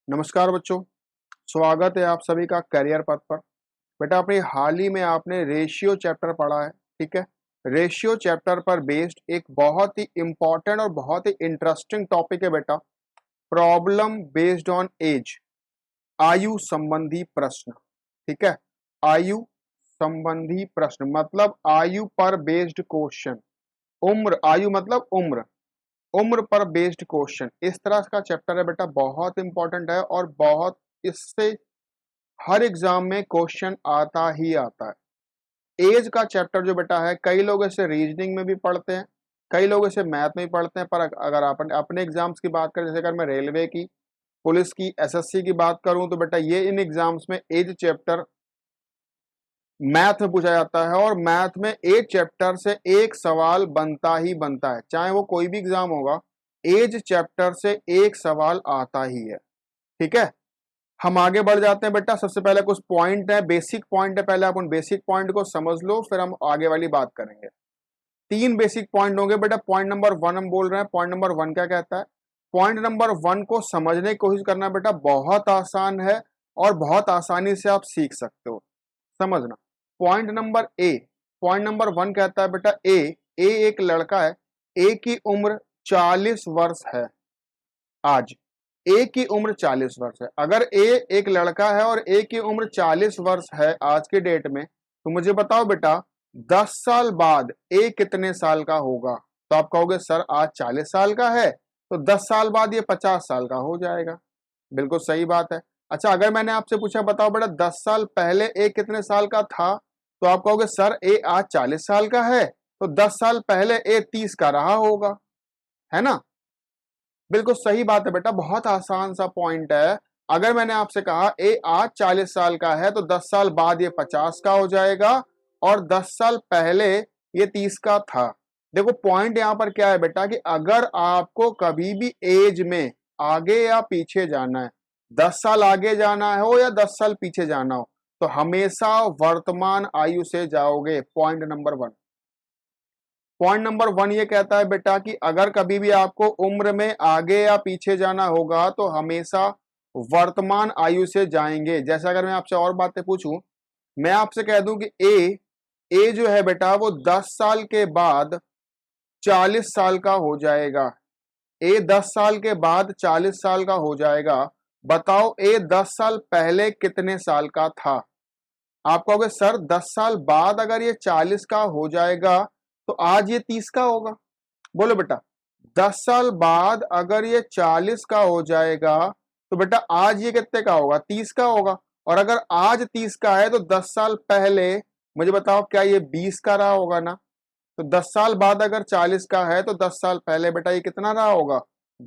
नमस्कार बच्चों, स्वागत है आप सभी का करियर पथ पर। बेटा अपनी हाल ही में आपने रेशियो चैप्टर पढ़ा है, ठीक है। रेशियो चैप्टर पर बेस्ड एक बहुत ही इंपॉर्टेंट और बहुत ही इंटरेस्टिंग टॉपिक है बेटा, प्रॉब्लम बेस्ड ऑन एज, आयु संबंधी प्रश्न, ठीक है। आयु संबंधी प्रश्न मतलब आयु पर बेस्ड क्वेश्चन। उम्र, आयु मतलब उम्र, उम्र पर बेस्ड क्वेश्चन, इस तरह का चैप्टर है बेटा, बहुत इंपॉर्टेंट है और बहुत इससे हर एग्जाम में क्वेश्चन आता ही आता है। एज का चैप्टर जो बेटा है, कई लोग इसे रीजनिंग में भी पढ़ते हैं, कई लोग इसे मैथ में भी पढ़ते हैं, पर अगर आप अपने एग्जाम्स की बात करें, जैसे अगर मैं रेलवे की, पुलिस की, एसएससी की बात करूं, तो बेटा ये इन एग्जाम्स में एज चैप्टर मैथ में पूछा जाता है और मैथ में एज चैप्टर से एक सवाल बनता ही बनता है, चाहे वो कोई भी एग्जाम होगा, एज चैप्टर से एक सवाल आता ही है, ठीक है। हम आगे बढ़ जाते हैं बेटा। सबसे पहले कुछ पॉइंट है, बेसिक पॉइंट है, पहले आप उन बेसिक पॉइंट को समझ लो, फिर हम आगे वाली बात करेंगे। 3 बेसिक पॉइंट होंगे बेटा। पॉइंट नंबर 1 हम बोल रहे हैं, पॉइंट नंबर 1 क्या कहता है? पॉइंट नंबर 1 को समझने की कोशिश करना बेटा, बहुत आसान है और बहुत आसानी से आप सीख सकते हो, समझना। Point number A, point number 1 कहता है बेटा, ए एक लड़का है, ए की उम्र 40 वर्ष है आज, ए की उम्र 40 वर्ष है। अगर ए एक लड़का है और ए की उम्र 40 वर्ष है आज के डेट में, तो मुझे बताओ बेटा 10 साल बाद ए कितने साल का होगा? तो आप कहोगे सर आज 40 साल का है, तो 10 साल बाद ये 50 साल का हो जाएगा। बिल्कुल सही बात है। अच्छा, अगर मैंने आपसे पूछा बताओ बेटा 10 साल पहले ए कितने साल का था, तो आप कहोगे सर ए आज 40 साल का है, तो 10 साल पहले ए 30 का रहा होगा, है ना। बिल्कुल सही बात है बेटा, बहुत आसान सा पॉइंट है। अगर मैंने आपसे कहा ए आज 40 साल का है, तो 10 साल बाद ये 50 का हो जाएगा और 10 साल पहले ये 30 का था। देखो पॉइंट यहां पर क्या है बेटा, कि अगर आपको कभी भी एज में आगे या पीछे जाना है, 10 साल आगे जाना हो या 10 साल पीछे जाना हो, तो हमेशा वर्तमान आयु से जाओगे। Point number 1। पॉइंट नंबर 1 ये कहता है बेटा कि अगर कभी भी आपको उम्र में आगे या पीछे जाना होगा, तो हमेशा वर्तमान आयु से जाएंगे। जैसे अगर मैं आपसे और बातें पूछूं, मैं आपसे कह दूं कि ए जो है बेटा वो 10 साल के बाद 40 साल का हो जाएगा। ए 10 साल के बाद 40 साल का हो जाएगा। बताओ ए 10 साल पहले कितने साल का था? आप कहोगे सर 10 साल बाद अगर ये 40 का हो जाएगा, तो आज ये 30 का होगा। बोलो बेटा 10 साल बाद अगर ये 40 का हो जाएगा, तो बेटा आज ये कितने का होगा? 30 का होगा। और अगर आज 30 का है, तो 10 साल पहले मुझे बताओ क्या ये 20 का रहा होगा ना? तो 10 साल बाद अगर 40 का है, तो 10 साल पहले बेटा ये कितना रहा होगा?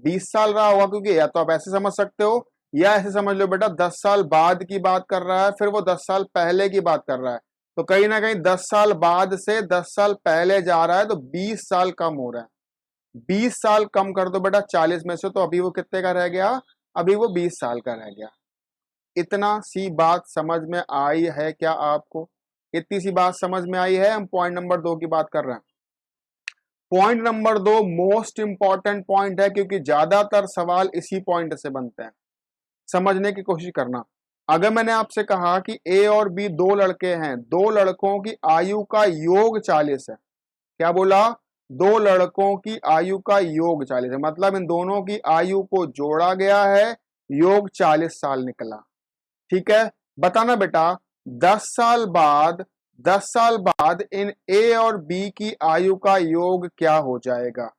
20 साल रहा होगा। क्योंकि या तो आप ऐसे समझ सकते हो, या ऐसे समझ लो बेटा 10 साल बाद की बात कर रहा है, फिर वो 10 साल पहले की बात कर रहा है, तो कहीं ना कहीं 10 साल बाद से 10 साल पहले जा रहा है, तो 20 साल कम हो रहा है। 20 साल कम कर दो बेटा 40 में से, तो अभी वो कितने का रह गया? अभी वो 20 साल का रह गया। इतना सी बात समझ में आई है क्या आपको? इतनी सी बात समझ में आई है। हम पॉइंट नंबर 2 की बात कर रहे हैं। Point number 2 most important point है, क्योंकि ज्यादातर सवाल इसी पॉइंट से बनते हैं। समझने की कोशिश करना। अगर मैंने आपसे कहा कि ए और बी दो लड़के हैं, दो लड़कों की आयु का योग 40 है, क्या बोला? दो लड़कों की आयु का योग 40 है, मतलब इन दोनों की आयु को जोड़ा गया है, योग 40 साल निकला, ठीक है। बताना बेटा 10 साल बाद, 10 साल बाद इन ए और बी की आयु का योग क्या हो जाएगा?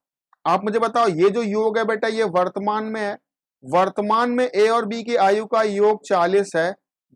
आप मुझे बताओ, ये जो योग है बेटा ये वर्तमान में है, वर्तमान में ए और बी की आयु का योग 40 है,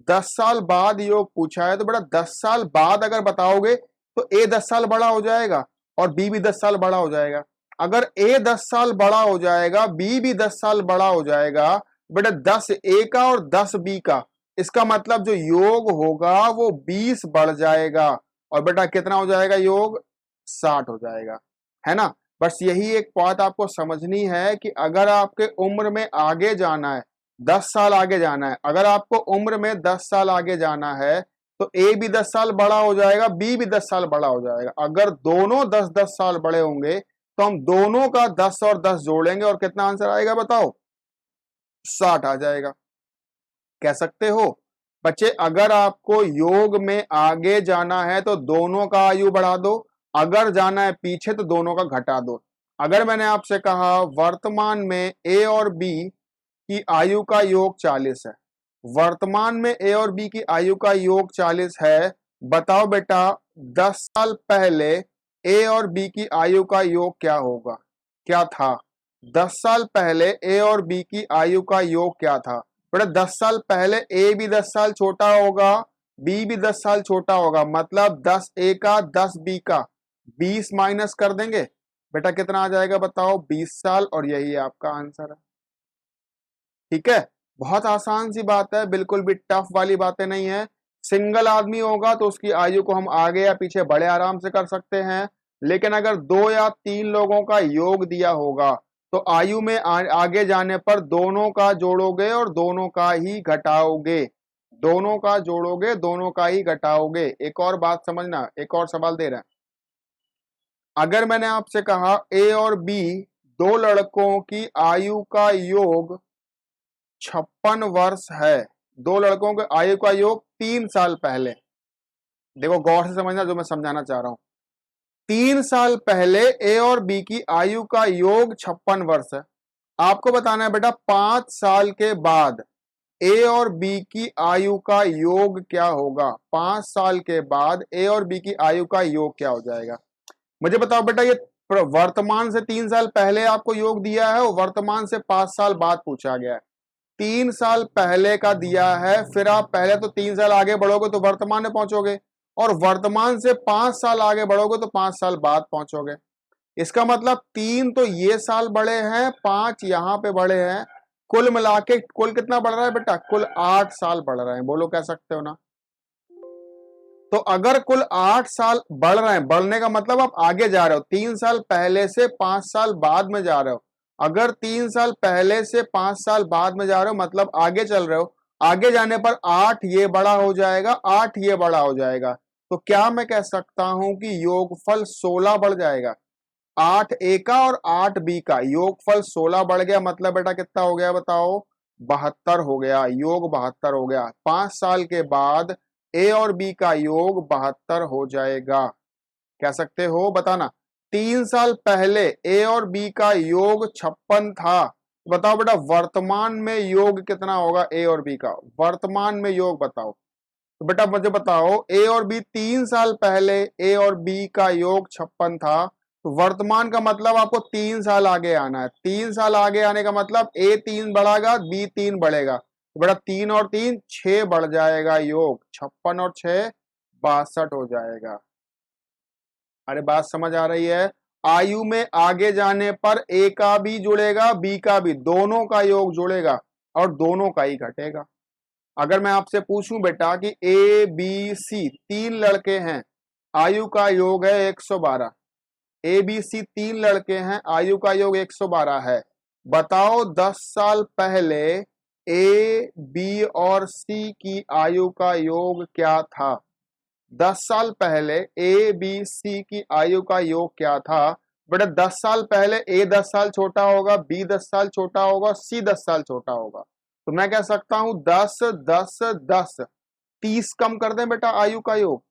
10 साल बाद योग पूछा है, तो बेटा 10 साल बाद अगर बताओगे, तो ए 10 साल बड़ा हो जाएगा और बी भी 10 साल बड़ा हो जाएगा। अगर ए 10 साल बड़ा हो जाएगा, बी भी 10 साल बड़ा हो जाएगा, बेटा 10 ए का और 10 बी का, इसका मतलब जो योग होगा वो 20 बढ़ जाएगा, और बेटा कितना हो जाएगा योग? 60 हो जाएगा, है ना। बस यही एक बात आपको समझनी है कि अगर आपके उम्र में आगे जाना है, 10 साल आगे जाना है, अगर आपको उम्र में 10 साल आगे जाना है, तो ए भी 10 साल बड़ा हो जाएगा, बी भी 10 साल बड़ा हो जाएगा। अगर दोनों 10-10 साल बड़े होंगे, तो हम दोनों का 10 और 10 जोड़ेंगे और कितना आंसर आएगा बताओ? 60 आ जाएगा। कह सकते हो बच्चे? अगर आपको योग में आगे जाना है तो दोनों का आयु बढ़ा दो, अगर जाना है पीछे तो दोनों का घटा दो। अगर मैंने आपसे कहा वर्तमान में ए और बी की आयु का योग 40 है, वर्तमान में ए और बी की आयु का योग 40 है, बताओ बेटा 10 साल पहले ए और बी की आयु का योग क्या होगा, क्या था? 10 साल पहले ए और बी की आयु का योग क्या था? बेटा 10 साल पहले ए भी 10 साल छोटा होगा, बी भी 10 साल छोटा होगा, मतलब 10 ए का 10 बी का 20 माइनस कर देंगे, बेटा कितना आ जाएगा बताओ? 20 साल। और यही आपका आंसर है। ठीक है, बहुत आसान सी बात है, बिल्कुल भी टफ वाली बातें नहीं है। सिंगल आदमी होगा तो उसकी आयु को हम आगे या पीछे बड़े आराम से कर सकते हैं, लेकिन अगर 2 या 3 लोगों का योग दिया होगा तो आयु में आगे जाने पर दोनों का जोड़ोगे और दोनों का ही घटाओगे, दोनों का जोड़ोगे दोनों का ही घटाओगे। एक और बात समझना, एक और सवाल दे रहे हैं। अगर मैंने आपसे कहा ए और बी दो लड़कों की आयु का योग 56 वर्ष है, दो लड़कों के आयु का योग 3 साल पहले, देखो गौर से समझना जो मैं समझाना चाह रहा हूं। 3 साल पहले ए और बी की आयु का योग 56 वर्ष है, आपको बताना है बेटा 5 साल के बाद ए और बी की आयु का योग क्या होगा। 5 साल के बाद ए और बी की आयु का योग क्या हो जाएगा, मुझे बताओ बेटा। ये वर्तमान से 3 साल पहले आपको योग दिया है और वर्तमान से 5 साल बाद पूछा गया है। 3 साल पहले का दिया है, फिर आप पहले तो 3 साल आगे बढ़ोगे तो वर्तमान में पहुंचोगे, और वर्तमान से 5 साल आगे बढ़ोगे तो 5 साल बाद पहुंचोगे। इसका मतलब 3 तो ये साल बड़े हैं, 5 यहां पे बड़े हैं, कुल मिला के कुल कितना बढ़ रहा है बेटा? कुल 8 साल बढ़ रहे हैं, बोलो कह सकते हो ना? तो अगर कुल 8 साल बढ़ रहे हैं, बढ़ने का मतलब आप आगे जा रहे हो, 3 साल पहले से 5 साल बाद में जा रहे हो। अगर 3 साल पहले से 5 साल बाद में जा रहे हो मतलब आगे चल रहे हो, आगे जाने पर 8 ये बड़ा हो जाएगा, 8 ये बड़ा हो जाएगा, तो क्या मैं कह सकता हूं कि योगफल 16 बढ़ जाएगा? 8 ए का और 8 बी का योगफल 16 बढ़ गया, मतलब बेटा कितना हो गया बताओ? 72 हो गया, योग 72 हो गया। 5 साल के बाद ए और बी का योग 72 हो जाएगा, कह सकते हो? बताना। 3 साल पहले ए और बी का योग 56 था, बताओ बेटा वर्तमान में योग कितना होगा ए और बी का? वर्तमान में योग बताओ तो बेटा मुझे बताओ, ए और बी 3 साल पहले ए और बी का योग 56 था, तो वर्तमान का मतलब आपको 3 साल आगे आना है। 3 साल आगे आने का मतलब ए 3 बढ़ेगा, बी 3 बढ़ेगा, तो बेटा 3 और 3 6 बढ़ जाएगा, योग 56 और 6 62 हो जाएगा। अरे बात समझ आ रही है? आयु में आगे जाने पर ए का भी जुड़ेगा बी का भी, दोनों का योग जुड़ेगा और दोनों का ही घटेगा। अगर मैं आपसे पूछूं बेटा कि ए बी सी 3 लड़के हैं, आयु का योग है 112, ए बी सी 3 लड़के हैं, आयु का योग 112 है, बताओ 10 साल पहले ए बी और सी की आयु का योग क्या था? 10 साल पहले ए बी सी की आयु का योग क्या था? बेटा 10 साल पहले ए 10 साल छोटा होगा, बी 10 साल छोटा होगा, सी 10 साल छोटा होगा, तो मैं कह सकता हूं 10 10 10 30 कम कर दें बेटा आयु का योग।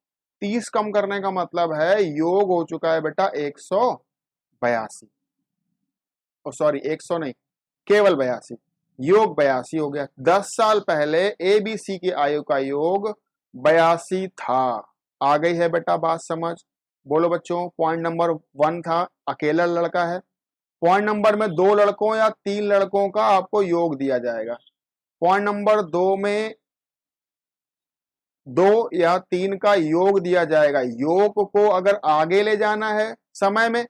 30 कम करने का मतलब है योग हो चुका है बेटा 182, सॉरी 100 नहीं, केवल 82, योग 82 हो गया। 10 साल पहले ए बी सी की आयु का योग 82 था। आ गई है बेटा बात समझ? बोलो बच्चों, पॉइंट नंबर 1 था अकेला लड़का है, पॉइंट नंबर में 2 लड़कों या 3 लड़कों का आपको योग दिया जाएगा, पॉइंट नंबर 2 में 2 या 3 का योग दिया जाएगा। योग को अगर आगे ले जाना है समय में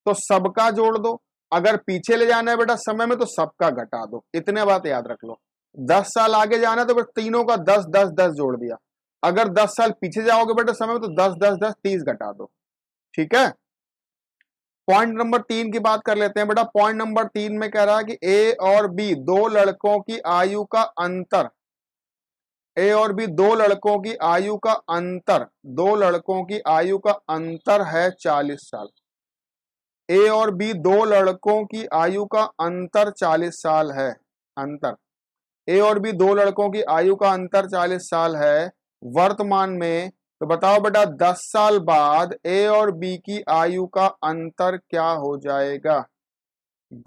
तो सबका जोड़ दो, अगर पीछे ले जाना है बेटा समय में तो सबका घटा दो, इतने बात याद रख लो। 10 साल आगे जाना है तो बेटा तीनों का 10 10 10 जोड़ दिया, अगर 10 साल पीछे जाओगे बेटा समय में तो 10 10 10 30 घटा दो, ठीक है। पॉइंट नंबर 3 की बात कर लेते हैं बेटा। पॉइंट नंबर 3 में कह रहा है कि ए और बी दो लड़कों की आयु का अंतर, ए और बी दो लड़कों की आयु का अंतर, दो लड़कों की आयु का अंतर है 40 साल। ए और बी दो लड़कों की आयु का अंतर 40 साल है, अंतर। ए और बी दो लड़कों की आयु का अंतर 40 साल है वर्तमान में, तो बताओ बेटा 10 साल बाद ए और बी की आयु का अंतर क्या हो जाएगा?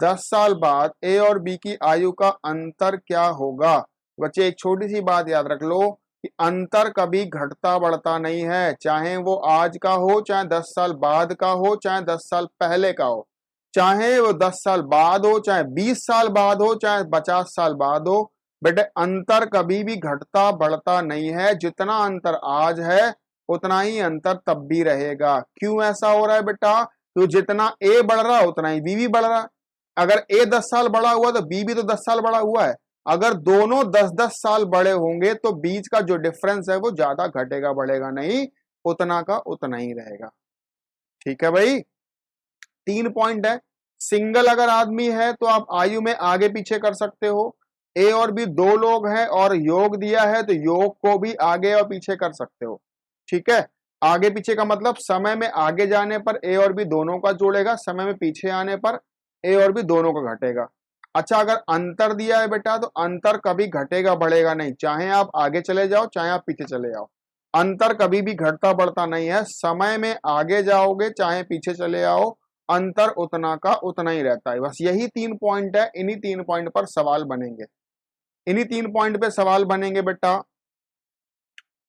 10 साल बाद ए और बी की आयु का अंतर क्या होगा? बच्चे एक छोटी सी बात याद रख लो कि अंतर कभी घटता बढ़ता नहीं है, चाहे वो आज का हो, चाहे 10 साल बाद का हो, चाहे 10 साल पहले का हो, चाहे वो 10 साल बाद हो, चाहे 20 साल बाद हो, चाहे 50 साल बाद हो, बेटे अंतर कभी भी घटता बढ़ता नहीं है। जितना अंतर आज है उतना ही अंतर तब भी रहेगा। क्यों ऐसा हो रहा है बेटा? तो जितना ए बढ़ रहा है उतना ही बी भी बढ़ रहा है। अगर ए 10 साल बड़ा हुआ तो बी भी तो 10 साल बड़ा हुआ है। अगर दोनों 10-10 साल बड़े होंगे तो बीच का जो डिफरेंस है वो ज्यादा घटेगा बढ़ेगा नहीं, उतना का उतना ही रहेगा। ठीक है भाई, 3 पॉइंट है। सिंगल अगर आदमी है तो आप आयु में आगे पीछे कर सकते हो। ए और बी दो लोग हैं और योग दिया है तो योग को भी आगे और पीछे कर सकते हो। ठीक है, आगे पीछे का मतलब समय में आगे जाने पर ए और बी दोनों का जोड़ेगा, समय में पीछे आने पर ए और बी दोनों का घटेगा। अच्छा, अगर अंतर दिया है बेटा तो अंतर कभी घटेगा बढ़ेगा नहीं, चाहे आप आगे चले जाओ चाहे आप पीछे चले जाओ, अंतर कभी भी घटता बढ़ता नहीं है। समय में आगे जाओगे चाहे पीछे चले आओ, अंतर उतना का उतना ही रहता है। बस यही 3 पॉइंट है, इन्हीं 3 पॉइंट पर सवाल बनेंगे, इन्हीं 3 पॉइंट पे सवाल बनेंगे बेटा।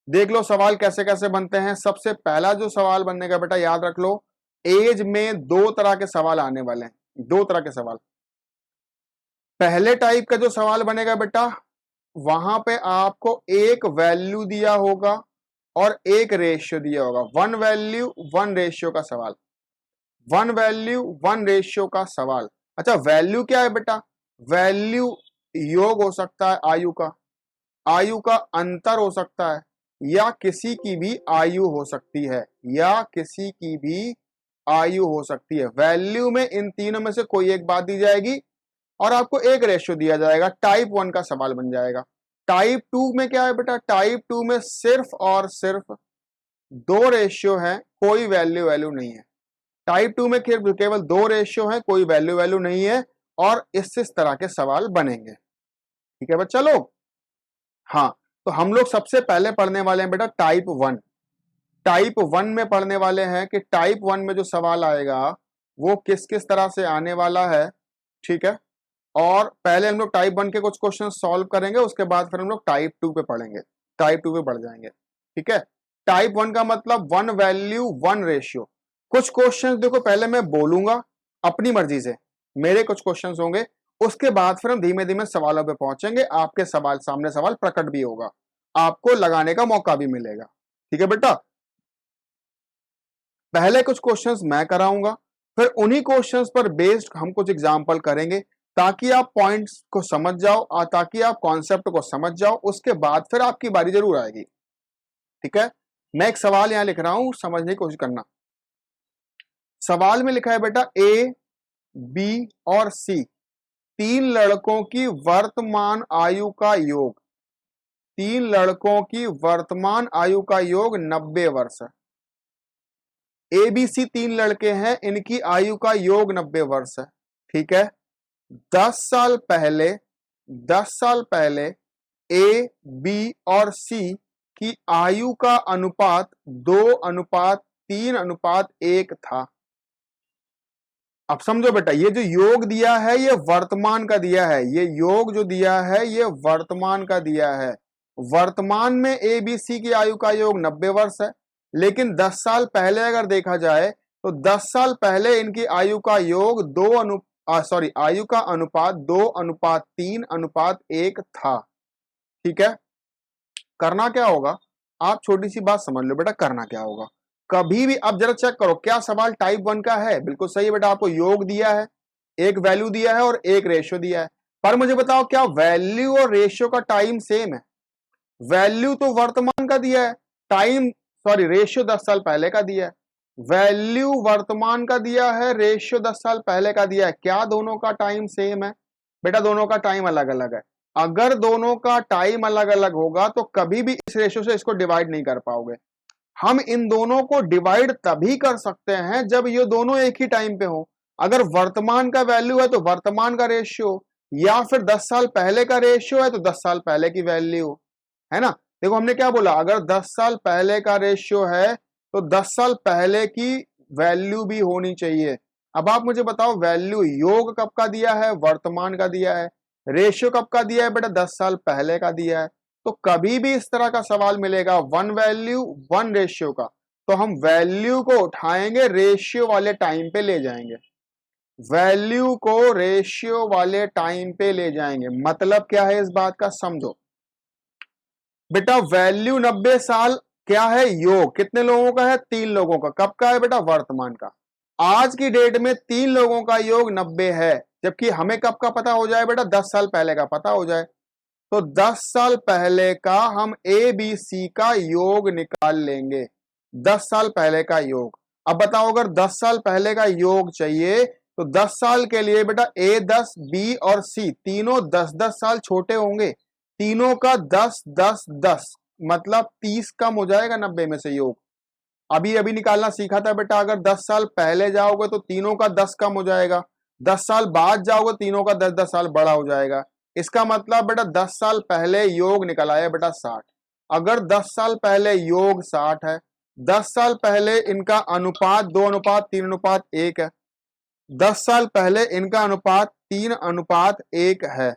देख लो सवाल कैसे कैसे बनते हैं। सबसे पहला जो सवाल बनेगा बेटा याद रख लो, एज में 2 तरह के सवाल आने वाले हैं, 2 तरह के सवाल। पहले टाइप का जो सवाल बनेगा बेटा, वहां पे आपको एक वैल्यू दिया होगा और एक रेशियो दिया होगा, 1 वैल्यू 1 रेशियो का सवाल, 1 वैल्यू 1 रेशियो का सवाल। अच्छा, वैल्यू क्या है बेटा? वैल्यू योग हो सकता है आयु का, आयु का अंतर हो सकता है, या किसी की भी आयु हो सकती है, या किसी की भी आयु हो सकती है। वैल्यू में इन तीनों में से कोई एक बात दी जाएगी और आपको एक रेशियो दिया जाएगा। टाइप 1 का सवाल बन जाएगा। टाइप 2 में क्या है बेटा? टाइप 2 में सिर्फ और सिर्फ 2 रेशियो है, कोई वैल्यू वैल्यू नहीं है। टाइप 2 में केवल 2 रेशियो है, कोई वैल्यू वैल्यू नहीं है, और इस तरह के सवाल बनेंगे। ठीक है बच्चा लोग? हाँ, तो हम लोग सबसे पहले पढ़ने वाले हैं बेटा टाइप 1। टाइप 1 में पढ़ने वाले हैं कि टाइप 1 में जो सवाल आएगा वो किस किस तरह से आने वाला है। ठीक है, और पहले हम लोग टाइप 1 के कुछ क्वेश्चन सॉल्व करेंगे, उसके बाद फिर हम लोग टाइप 2 पे पढ़ेंगे, टाइप 2 पे बढ़ जाएंगे। ठीक है, टाइप 1 का मतलब 1 वैल्यू 1 रेशियो। कुछ क्वेश्चंस देखो पहले मैं बोलूंगा अपनी मर्जी से, मेरे कुछ क्वेश्चंस होंगे, उसके बाद फिर हम धीमे धीमे सवालों पे पहुंचेंगे। आपके सवाल सामने सवाल प्रकट भी होगा, आपको लगाने का मौका भी मिलेगा। ठीक है बेटा, पहले कुछ क्वेश्चंस मैं कराऊंगा, फिर उन्हीं क्वेश्चंस पर बेस्ड हम कुछ एग्जांपल करेंगे ताकि आप पॉइंट्स को समझ जाओ और ताकि आप कॉन्सेप्ट को समझ जाओ। उसके बाद फिर आपकी बारी जरूर आएगी। ठीक है, मैं एक सवाल यहां लिख रहा हूं, समझने की कोशिश करना। सवाल में लिखा है बेटा ए, बी और सी 3 लड़कों की वर्तमान आयु का योग, 3 लड़कों की वर्तमान आयु का योग 90 वर्ष है। ए बी सी 3 लड़के हैं, इनकी आयु का योग 90 वर्ष है। ठीक है, 10 साल पहले, 10 साल पहले ए, बी और सी की आयु का अनुपात 2:3:1 था। अब समझो बेटा, ये जो योग दिया है ये वर्तमान का दिया है, ये योग जो दिया है ये वर्तमान का दिया है। वर्तमान में ए बी सी की आयु का योग 90 वर्ष है, लेकिन 10 साल पहले अगर देखा जाए तो 10 साल पहले इनकी आयु का योग आयु का अनुपात 2:3:1 था। ठीक है, करना क्या होगा, आप छोटी सी बात समझ लो बेटा, करना क्या होगा कभी भी। अब जरा चेक करो क्या सवाल टाइप 1 का है। बिल्कुल सही बेटा, आपको योग दिया है, एक वैल्यू दिया है और एक रेशियो दिया है, पर मुझे बताओ क्या वैल्यू और रेशियो का टाइम सेम है? वैल्यू तो वर्तमान का दिया है, रेशियो 10 साल पहले का दिया है। वैल्यू वर्तमान का दिया है, रेशियो 10 साल पहले का दिया है, क्या दोनों का टाइम सेम है? बेटा दोनों का टाइम अलग अलग है। अगर दोनों का टाइम अलग अलग होगा तो कभी भी इस रेशियो से इसको डिवाइड नहीं कर पाओगे। हम इन दोनों को डिवाइड तभी कर सकते हैं जब ये दोनों एक ही टाइम पे हो। अगर वर्तमान का वैल्यू है तो वर्तमान का रेशियो, या फिर 10 साल पहले का रेशियो है तो 10 साल पहले की वैल्यू, है ना। देखो हमने क्या बोला, अगर 10 साल पहले का रेशियो है तो 10 साल पहले की वैल्यू भी होनी चाहिए। अब आप मुझे बताओ वैल्यू योग कब का दिया है, वर्तमान का दिया है, रेशियो कब का दिया है बेटा, 10 साल पहले का दिया है। तो कभी भी इस तरह का सवाल मिलेगा वन वैल्यू वन रेशियो का, तो हम वैल्यू को उठाएंगे रेशियो वाले टाइम पे ले जाएंगे, वैल्यू को रेशियो वाले टाइम पे ले जाएंगे। मतलब क्या है इस बात का समझो बेटा, वैल्यू 90 साल क्या है, योग कितने लोगों का है, 3 लोगों का। कब का है बेटा, वर्तमान का। आज की डेट में 3 लोगों का योग 90 है, जबकि हमें कब का पता हो जाए बेटा, 10 साल पहले का पता हो जाए। तो 10 साल पहले का हम ए बी सी का योग निकाल लेंगे, 10 साल पहले का योग। अब बताओ अगर 10 साल पहले का योग चाहिए तो 10 साल के लिए बेटा ए 10 बी और सी तीनों 10-10 साल छोटे होंगे, तीनों का 10-10-10 मतलब 30 कम हो जाएगा 90 में से योग। अभी अभी निकालना सीखा था बेटा, अगर 10 साल पहले जाओगे तो तीनों का 10 कम हो जाएगा, 10 साल बाद जाओगे तीनों का 10-10 साल बड़ा हो जाएगा। इसका मतलब बेटा 10 साल पहले योग निकल आया बेटा 60। अगर 10 साल पहले योग 60 है, 10 साल पहले इनका अनुपात 2:3:1 है, 10 साल पहले इनका अनुपात 3:1 है,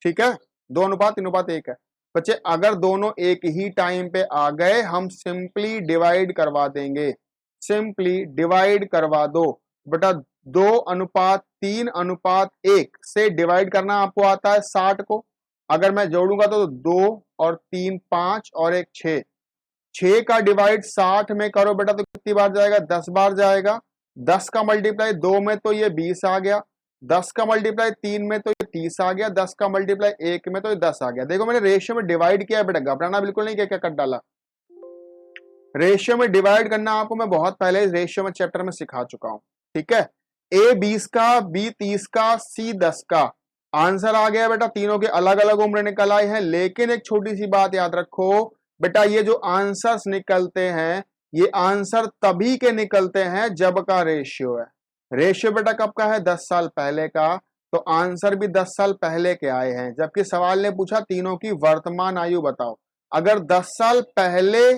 ठीक है, 2:3:1 है। बच्चे अगर दोनों एक ही टाइम पे आ गए हम सिंपली डिवाइड करवा देंगे, सिंपली डिवाइड करवा दो बेटा, 2:3:1 से डिवाइड करना आपको आता है 60 को। अगर मैं जोड़ूंगा तो 2 और 3 5 और 1 6, 6 का डिवाइड 60 में करो बेटा तो कितनी बार जाएगा, 10 बार जाएगा। 10 का मल्टीप्लाई 2 में तो ये 20 आ गया, 10 का मल्टीप्लाई 3 में तो ये 30 आ गया, 10 का मल्टीप्लाई 1 में तो ये 10 आ गया। देखो मैंने रेशियो में डिवाइड किया बेटा, घबराना बिल्कुल नहीं, क्या क्या कर डाला। रेशियो में डिवाइड करना आपको मैं बहुत पहले इस रेशियो में चैप्टर में सिखा चुका हूं, ठीक है। ए 20 का, बी 30 का, सी 10 का। आंसर आ गया बेटा, तीनों के अलग अलग उम्र निकल आए हैं। लेकिन एक छोटी सी बात याद रखो बेटा, ये जो आंसर्स निकलते हैं ये आंसर तभी के निकलते हैं जब का रेशियो है। रेशियो बेटा कब का है, 10 साल पहले का, तो आंसर भी 10 साल पहले के आए हैं। जबकि सवाल ने पूछा तीनों की वर्तमान आयु बताओ, अगर 10 साल पहले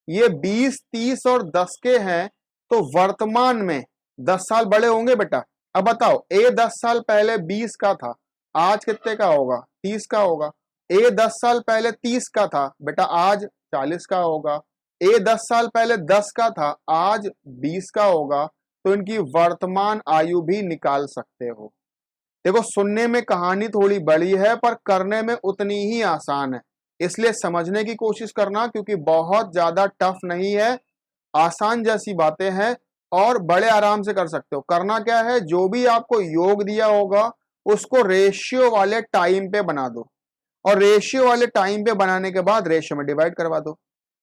ये 20, 30 और 10 के हैं तो वर्तमान में 10 साल बड़े होंगे बेटा। अब बताओ ए 10 साल पहले 20 का था, आज कितने का होगा, 30 का होगा। ए 10 साल पहले 30 का था बेटा, आज 40 का होगा। ए 10 साल पहले 10 का था, आज 20 का होगा। तो इनकी वर्तमान आयु भी निकाल सकते हो। देखो सुनने में कहानी थोड़ी बड़ी है पर करने में उतनी ही आसान है, इसलिए समझने की कोशिश करना, क्योंकि बहुत ज्यादा टफ नहीं है, आसान जैसी बातें हैं और बड़े आराम से कर सकते हो। करना क्या है, जो भी आपको योग दिया होगा उसको रेशियो वाले टाइम पे बना दो, और रेशियो वाले टाइम पे बनाने के बाद रेशियो में डिवाइड करवा दो।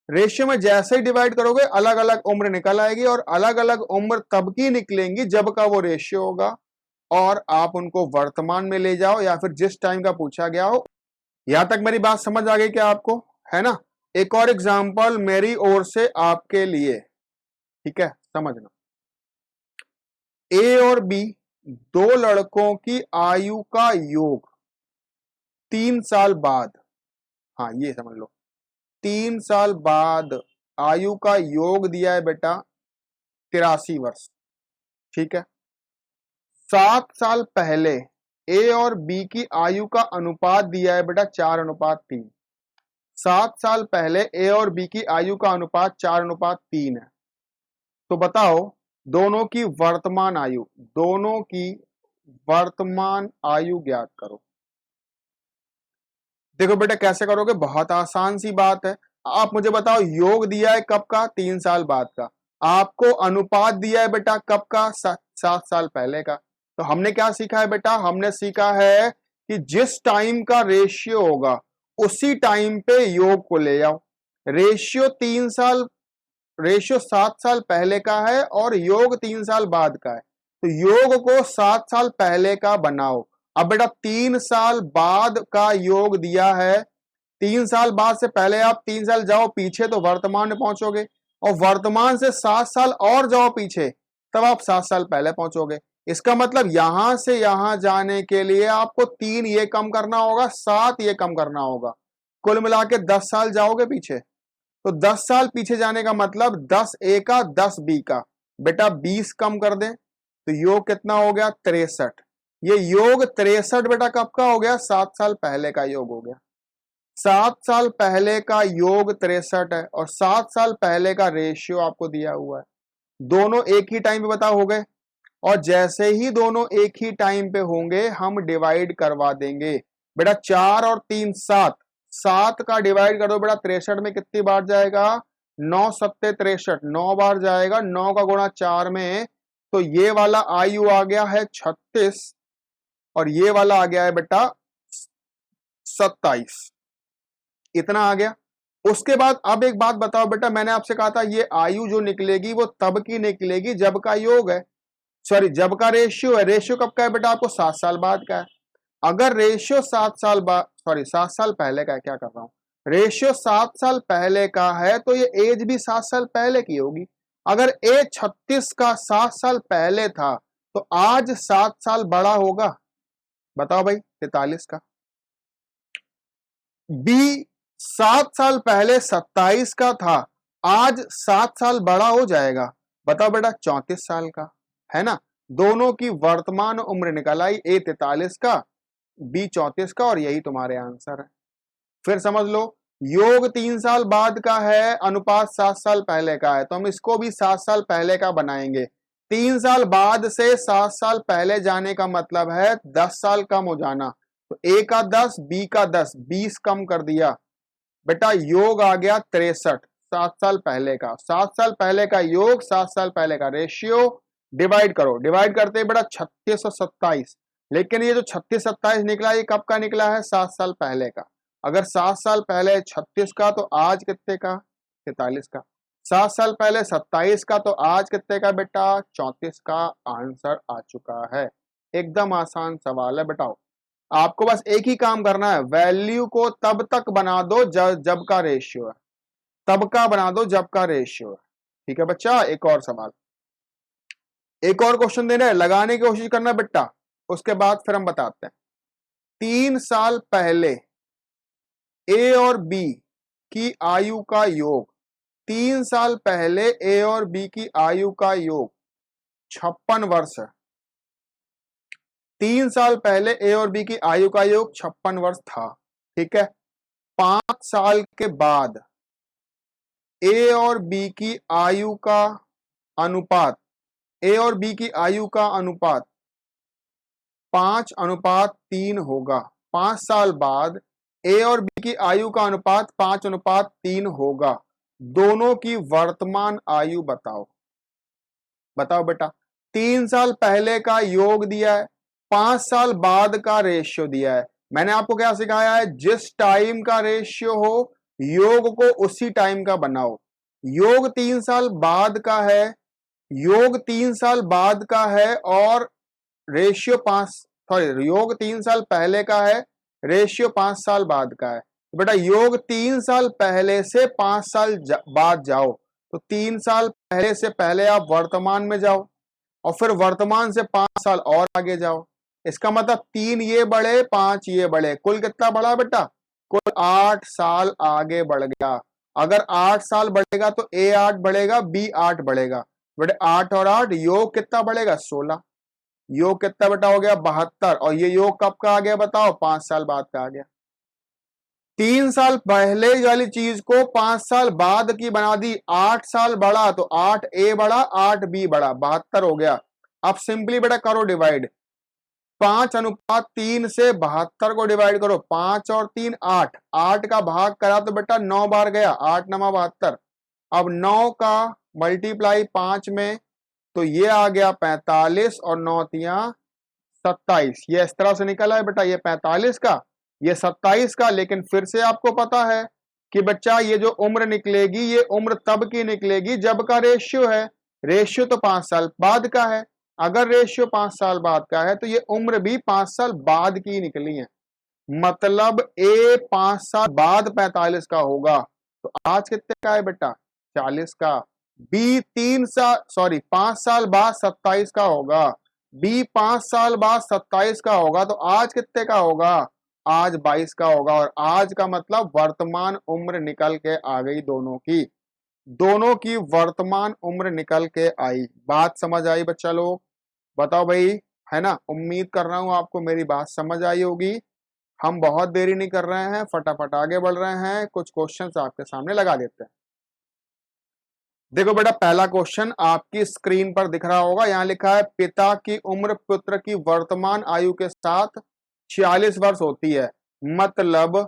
रेशियो में जैसे ही डिवाइड करोगे अलग अलग उम्र निकल आएगी, और अलग अलग उम्र तब की निकलेंगी जब का वो रेशियो होगा, और आप उनको वर्तमान में ले जाओ या फिर जिस टाइम का पूछा गया हो। यहां तक मेरी बात समझ आ गई क्या आपको, है ना। एक और एग्जांपल मेरी ओर से आपके लिए, ठीक है, समझना। ए और बी दो लड़कों की आयु का योग 3 साल बाद, हाँ ये समझ लो, 3 साल बाद आयु का योग दिया है बेटा 83 वर्ष, ठीक है। 7 साल पहले ए और बी की आयु का अनुपात दिया है बेटा 4:3। 7 साल पहले ए और बी की आयु का अनुपात 4:3 है। तो बताओ दोनों की वर्तमान आयु, दोनों की वर्तमान आयु ज्ञात करो। देखो बेटा कैसे करोगे, बहुत आसान सी बात है। आप मुझे बताओ योग दिया है कब का, 3 साल बाद का। आपको अनुपात दिया है बेटा कब का, 7 साल पहले का। तो हमने क्या सीखा है बेटा, हमने सीखा है कि जिस टाइम का रेशियो होगा उसी टाइम पे योग को ले आओ। रेशियो 3 साल, रेशियो 7 साल पहले का है और योग 3 साल बाद का है, तो योग को 7 साल पहले का बनाओ। अब बेटा 3 साल बाद का योग दिया है, 3 साल बाद से पहले आप 3 साल जाओ पीछे तो वर्तमान में पहुंचोगे, और वर्तमान से 7 साल और जाओ पीछे तब आप 7 साल पहले पहुंचोगे। इसका मतलब यहां से यहां जाने के लिए आपको 3 ये कम करना होगा, 7 ये कम करना होगा, कुल मिला के 10 साल जाओगे पीछे। तो 10 साल पीछे जाने का मतलब 10 ए का 10 बी का, बेटा 20 कम कर दें तो योग कितना हो गया 63। ये योग 63 बेटा कब का हो गया, 7 साल पहले का योग हो गया। 7 साल पहले का योग 63 है और 7 साल पहले का रेशियो आपको दिया हुआ है। दोनों एक ही टाइम पे बता हो गए, और जैसे ही दोनों एक ही टाइम पे होंगे हम डिवाइड करवा देंगे। बेटा 4 और 3 7, 7 का डिवाइड कर दो बेटा 63 में, कितनी बार जाएगा, 9 सत्ते 63, 9 बार जाएगा, 9 का गुणा 4 में, तो ये वाला आयु आ गया है 36 और ये वाला आ गया है बेटा 27, इतना आ गया। उसके बाद अब एक बात बताओ बेटा, मैंने आपसे कहा था ये आयु जो निकलेगी वो तब की निकलेगी जब का योग है, सॉरी जब का रेशियो है। रेशियो कब का है बेटा, आपको 7 साल बाद का है। अगर रेशियो 7 साल बाद, सॉरी 7 साल पहले का है, क्या कर रहा हूं, रेशियो 7 साल पहले का है तो ये एज भी 7 साल पहले की होगी। अगर ए 36 का 7 साल पहले था तो आज 7 साल बड़ा होगा, बताओ भाई 43 का। बी 7 साल पहले 27 का था, आज 7 साल बड़ा हो जाएगा, बताओ बेटा 34 साल का, है ना। दोनों की वर्तमान उम्र निकल आई, ए 43 का, बी 34 का, और यही तुम्हारे आंसर है। फिर समझ लो, योग 3 साल बाद का है, अनुपात 7 साल पहले का है, तो हम इसको भी 7 साल पहले का बनाएंगे। 3 साल बाद से 7 साल पहले जाने का मतलब है 10 साल कम हो जाना, तो ए का 10 बी का 10, 20 कम कर दिया बेटा, योग आ गया 63, 7 साल पहले का। 7 साल पहले का योग, 7 साल पहले का रेशियो, डिवाइड करो, डिवाइड करते बेटा 36 और 27, लेकिन ये जो 36 27 निकला ये कब का निकला है, 7 साल पहले का। अगर 7 साल पहले 36 का तो आज कितने का, 43 का। 7 साल पहले 27 का तो आज कितने का बेटा, 34 का। आंसर आ चुका है। एकदम आसान सवाल है, बताओ आपको बस एक ही काम करना है, वैल्यू को तब तक बना दो जब का रेशियो है, तब का बना दो जब का रेशियो है। ठीक है बच्चा, एक और सवाल, एक और क्वेश्चन देना है, लगाने की कोशिश करना बेटा, उसके बाद फिर हम बताते हैं। 3 साल पहले ए और बी की आयु का योग, 3 साल पहले ए और बी की आयु का योग 56 वर्ष है। 3 साल पहले ए और बी की आयु का योग 56 वर्ष था, ठीक है। 5 साल के बाद ए और बी की आयु का अनुपात, ए और बी की आयु का अनुपात 5:3 होगा। 5 साल बाद ए और बी की आयु का अनुपात 5:3 होगा। दोनों की वर्तमान आयु बताओ, बताओ बेटा। 3 साल पहले का योग दिया है, 5 साल बाद का रेशियो दिया है। मैंने आपको क्या सिखाया है, जिस टाइम का रेशियो हो योग को उसी टाइम का बनाओ। योग 3 साल बाद का है, योग 3 साल बाद का है और रेशियो 5, सॉरी योग 3 साल पहले का है, रेशियो 5 साल बाद का है। तो बेटा योग 3 साल पहले से 5 साल बाद जाओ, तो 3 साल पहले से पहले आप वर्तमान में जाओ और फिर वर्तमान से 5 साल और आगे जाओ। इसका मतलब 3 ये बढ़े 5 ये बढ़े, कुल कितना बढ़ा बेटा, कुल 8 साल आगे बढ़ गया। अगर 8 साल बढ़ेगा तो ए 8 बढ़ेगा, बी 8 बढ़ेगा, बेटे 8 और 8 योग कितना बढ़ेगा, 16। योग कितना बेटा हो गया, 72, और ये योग कब का आ गया बताओ, 5 साल बाद का आ गया। 3 साल पहले वाली चीज को 5 साल बाद की बना दी, 8 साल बढ़ा तो 8 ए बढ़ा 8 बी बढ़ा, 72 हो गया। अब सिंपली बेटा करो डिवाइड, 5:3 से 72 को डिवाइड करो, 5 और 3 8, 8 का भाग करा तो बेटा 9 बार गया, 8 9 72। अब 9 का मल्टीप्लाई 5 में तो ये आ गया 45 और 9 तिया 27। ये इस तरह से निकला है बेटा, ये 45 का, ये 27 का। लेकिन फिर से आपको पता है कि बच्चा ये जो उम्र निकलेगी ये उम्र तब की निकलेगी जब का रेशियो है। रेशियो तो 5 साल बाद का है, अगर रेशियो 5 साल बाद का है तो ये उम्र भी 5 साल बाद की निकली है। मतलब ए 5 साल बाद 45 का होगा, तो आज कितने का है बेटा, 40 का। बी 5 साल बाद 27 का होगा, बी 5 साल बाद 27 का होगा, तो आज कितने का होगा, आज 22 का होगा। और आज का मतलब वर्तमान उम्र निकल के आ गई दोनों की वर्तमान उम्र निकल के आई। बात समझ आई बच्चा लोग, बताओ भाई, है ना। उम्मीद कर रहा हूं आपको मेरी बात समझ आई होगी। हम बहुत देरी नहीं कर रहे हैं, फटाफट आगे बढ़ रहे हैं, कुछ क्वेश्चंस आपके सामने लगा देते हैं। देखो बेटा, पहला क्वेश्चन आपकी स्क्रीन पर दिख रहा होगा, यहां लिखा है पिता की उम्र पुत्र की वर्तमान आयु के साथ 46 वर्ष होती है, मतलब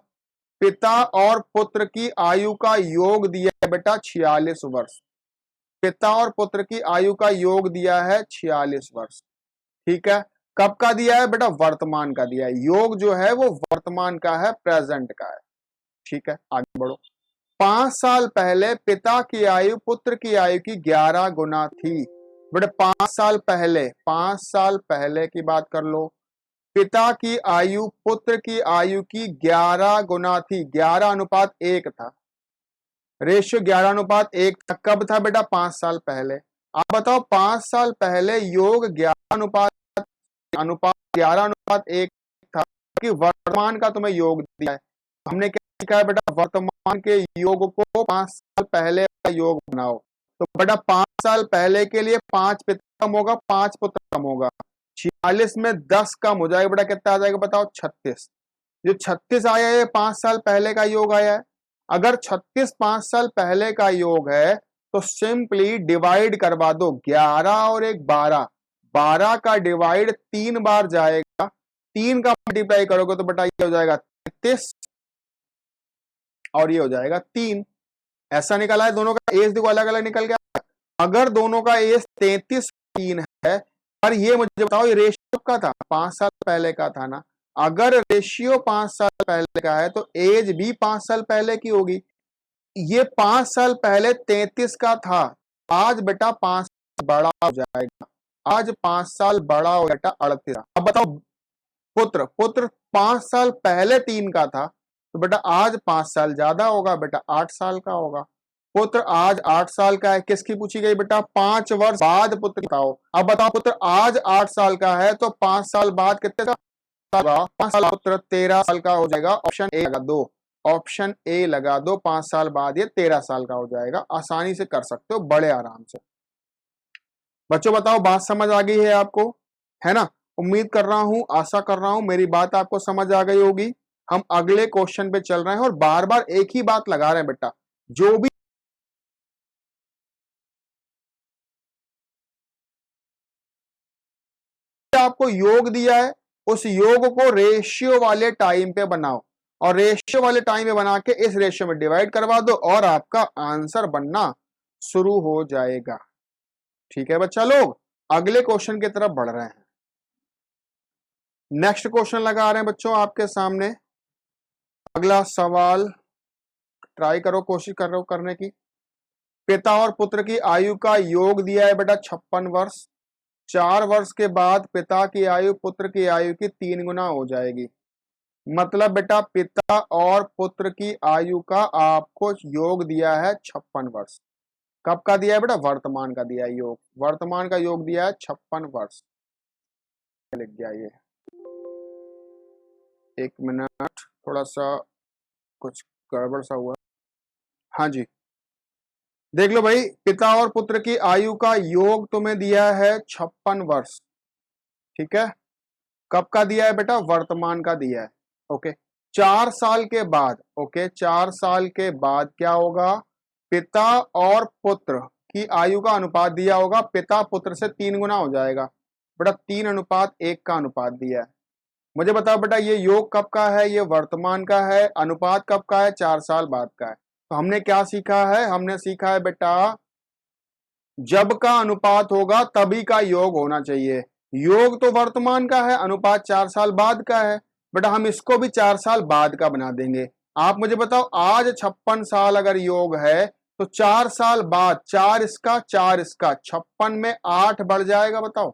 पिता और पुत्र की आयु का योग दिया है बेटा 46 वर्ष। पिता और पुत्र की आयु का योग दिया है 46 वर्ष, ठीक है। कब का दिया है बेटा, वर्तमान का दिया है। योग जो है वो वर्तमान का है, प्रेजेंट का है, ठीक है। आगे बढ़ो। 5 साल पहले पिता की आयु पुत्र की आयु की 11 गुना थी। बेटा 5 साल पहले की बात कर लो, पिता की आयु पुत्र की आयु की 11 गुना थी, 11:1 था, रेशियो 11:1 था। कब था बेटा, 5 साल पहले। आप बताओ 5 साल पहले योग 11:1 था, कि वर्तमान का तुम्हें योग दिया है। हमने क्या लिखा है बेटा, वर्तमान के योग को 5 साल पहले का योग बनाओ। तो बेटा 5 साल पहले के लिए 5 पिता कम होगा, 5 पुत्र कम होगा, 46 में 10 कम हो जाएगा बेटा, कितना आ जाएगा बताओ, 36। जो 36 आया है 5 साल पहले का योग आया है। अगर 36 5 साल पहले का योग है तो सिंपली डिवाइड करवा दो, 11 और 1 12, 12 का डिवाइड 3 बार जाएगा, 3 का मल्टीप्लाई करोगे तो बेटा ये हो जाएगा 33 और ये हो जाएगा 3। ऐसा निकला है, दोनों का एज देखो अलग अलग निकल गया। अगर दोनों का एज 33 3 है, पर ये मुझे बताओ ये रेशियो का था, 5 साल पहले का था ना। अगर रेशियो 5 साल पहले का है तो एज भी 5 साल पहले की होगी। ये 5 साल पहले 33 का था, आज बेटा 5 साल बड़ा हो जाएगा, आज 5 साल बड़ा हो बेटा 38। अब बताओ पुत्र पुत्र 5 साल पहले 3 का था, तो बेटा आज 5 साल ज्यादा होगा, बेटा 8 साल का होगा। पुत्र आज 8 साल का है, किसकी पूछी गई बेटा, 5 वर्ष बाद पुत्र बताओ। अब बताओ पुत्र आज 8 साल का है तो 5 साल बाद कितने का होगा, 5 साल पुत्र 13 साल का हो जाएगा। ऑप्शन ए लगा दो, ऑप्शन ए लगा दो, 5 साल बाद ये 13 साल का हो जाएगा। आसानी से कर सकते हो, बड़े आराम से। बच्चों बताओ बात समझ आ गई है आपको, है ना। उम्मीद कर रहा हूं, आशा कर रहा हूं मेरी बात आपको समझ आ गई होगी। हम अगले क्वेश्चन पे चल रहे हैं और बार बार एक ही बात लगा रहे हैं बेटा, जो भी आपको योग दिया है उस योग को रेशियो वाले टाइम पे बनाओ, और रेशियो वाले टाइम पे बना के इस रेशियो में डिवाइड करवा दो और आपका आंसर बनना शुरू हो जाएगा। ठीक है बच्चा लोग, अगले क्वेश्चन की तरफ बढ़ रहे हैं। नेक्स्ट क्वेश्चन लगा रहे हैं बच्चों आपके सामने। अगला सवाल ट्राई करो, कोशिश करो करने की। पिता और पुत्र की आयु का योग दिया है बेटा 56 वर्ष। 4 वर्ष के बाद पिता की आयु पुत्र की आयु की 3 गुना हो जाएगी, मतलब बेटा पिता और पुत्र की आयु का आपको योग दिया है 56 वर्ष। कब का दिया है बेटा, वर्तमान का दिया है योग, वर्तमान का योग दिया है 56 वर्ष। लिख दिया ये, एक मिनट, थोड़ा सा कुछ गड़बड़ सा हुआ। हाँ जी, देख लो भाई, पिता और पुत्र की आयु का योग तुम्हें दिया है 56 वर्ष, ठीक है। कब का दिया है बेटा, वर्तमान का दिया है, ओके। 4 साल के बाद, ओके, 4 साल के बाद क्या होगा, पिता और पुत्र की आयु का अनुपात दिया होगा, पिता पुत्र से 3 गुना हो जाएगा बेटा, 3:1 का अनुपात दिया है। मुझे बताओ बेटा ये योग कब का है, ये वर्तमान का है, अनुपात कब का है, 4 साल बाद का है। तो हमने क्या सीखा है, हमने सीखा है बेटा जब का अनुपात होगा तभी का योग होना चाहिए। योग तो वर्तमान का है, अनुपात 4 साल बाद का है, बेटा हम इसको भी 4 साल बाद का बना देंगे। आप मुझे बताओ आज 56 साल अगर योग है तो 4 साल बाद, 4 इसका 4 इसका, 56 में 8 बढ़ जाएगा, बताओ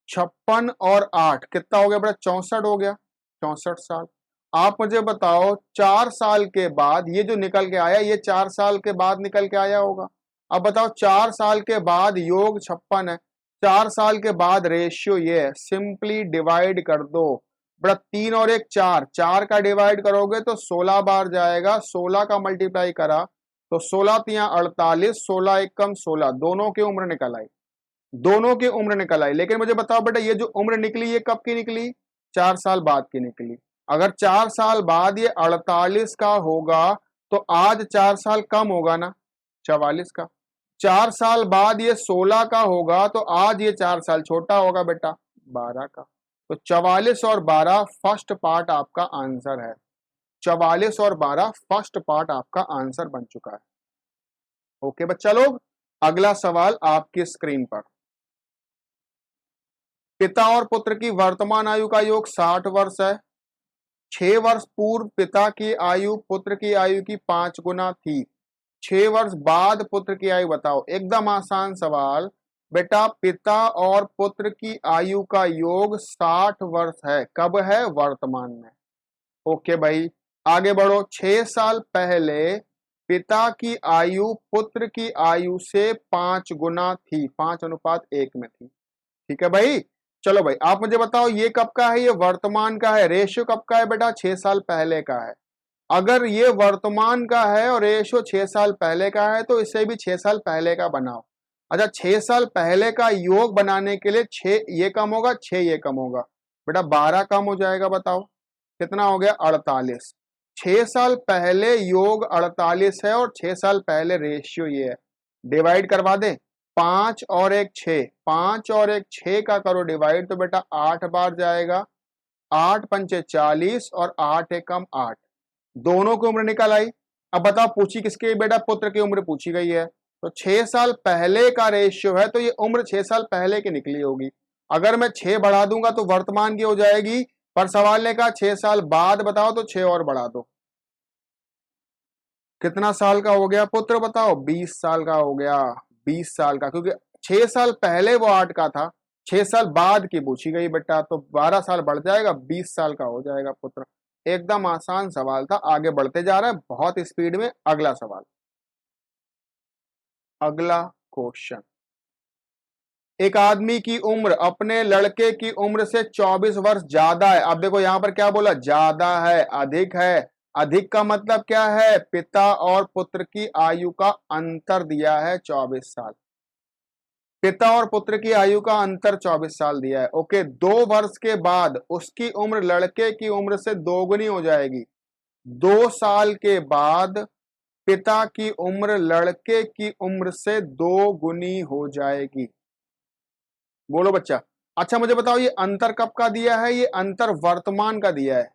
56 और 8 कितना हो गया बेटा, 64 हो गया, 64 साल। आप मुझे बताओ 4 साल के बाद ये जो निकल के आया, ये 4 साल के बाद निकल के आया होगा। अब बताओ 4 साल के बाद योग 56 है, 4 साल के बाद रेशियो ये है, सिंपली डिवाइड कर दो बड़ा, 3 और 1 4, 4 का डिवाइड करोगे तो 16 बार जाएगा, 16 का मल्टीप्लाई करा तो 16 तिया 48, 16 एक कम 16, दोनों की उम्र निकल आई, दोनों की उम्र निकल आई। लेकिन मुझे बताओ बेटा ये जो उम्र निकली ये कब की निकली? 4 साल बाद की निकली। अगर 4 साल बाद ये 48 का होगा तो आज 4 साल कम होगा ना, 44 का। 4 साल बाद ये 16 का होगा तो आज ये 4 साल छोटा होगा बेटा, 12 का। तो 44 और 12 फर्स्ट पार्ट आपका आंसर है, 44 और 12 फर्स्ट पार्ट आपका आंसर बन चुका है। ओके बच्चा लोग, अगला सवाल आपकी स्क्रीन पर। पिता और पुत्र की वर्तमान आयु का योग 60 वर्ष है। 6 वर्ष पूर्व पिता की आयु पुत्र की आयु की 5 गुना थी। 6 वर्ष बाद पुत्र की आयु बताओ। एकदम आसान सवाल बेटा, पिता और पुत्र की आयु का योग 60 वर्ष है। कब है? वर्तमान में। ओके भाई आगे बढ़ो। 6 साल पहले पिता की आयु पुत्र की आयु से 5 गुना थी, 5:1 में थी। ठीक है भाई, चलो भाई आप मुझे बताओ ये कब का है? ये वर्तमान का है। रेशियो कब का है बेटा? 6 साल पहले का है। अगर ये वर्तमान का है और रेशियो 6 साल पहले का है तो इसे भी 6 साल पहले का बनाओ। अच्छा 6 साल पहले का योग बनाने के लिए 6 ये कम होगा, 6 ये कम होगा बेटा, 12 कम हो जाएगा। बताओ कितना हो गया? 48। 6 साल पहले योग 48 है और 6 साल पहले रेशियो ये है। डिवाइड करवा दे, 5 और 1 6, 5 और 1 6 का करो डिवाइड तो बेटा 8 बार जाएगा। 8 पंचे 40 और 8 एकम 8, दोनों की उम्र निकल आई। अब बताओ पूछी किसकी बेटा? पुत्र की उम्र पूछी गई है। तो 6 साल पहले का रेशियो है तो ये उम्र 6 साल पहले की निकली होगी। अगर मैं 6 बढ़ा दूंगा तो वर्तमान की हो जाएगी, पर सवाल ने कहा 6 साल बाद बताओ तो 6 और बढ़ा दो। कितना साल का हो गया पुत्र बताओ? 20 साल का हो गया, 20 साल का, क्योंकि 6 साल पहले वो 8 का था, 6 साल बाद की पूछी गई बेटा, तो 12 साल बढ़ जाएगा, 20 साल का हो जाएगा पुत्र। एकदम आसान सवाल था। आगे बढ़ते जा रहे हैं बहुत स्पीड में। अगला सवाल, अगला क्वेश्चन। एक आदमी की उम्र अपने लड़के की उम्र से 24 वर्ष ज्यादा है। अब देखो यहां पर क्या बोला? ज्यादा है, अधिक है। अधिक का मतलब क्या है? पिता और पुत्र की आयु का अंतर दिया है 24 साल। पिता और पुत्र की आयु का अंतर 24 साल दिया है। ओके, 2 वर्ष के बाद उसकी उम्र लड़के की उम्र से दोगुनी हो जाएगी। 2 साल के बाद पिता की उम्र लड़के की उम्र से 2 गुनी हो जाएगी। बोलो बच्चा। अच्छा मुझे बताओ ये अंतर कब का दिया है? ये अंतर वर्तमान का दिया है,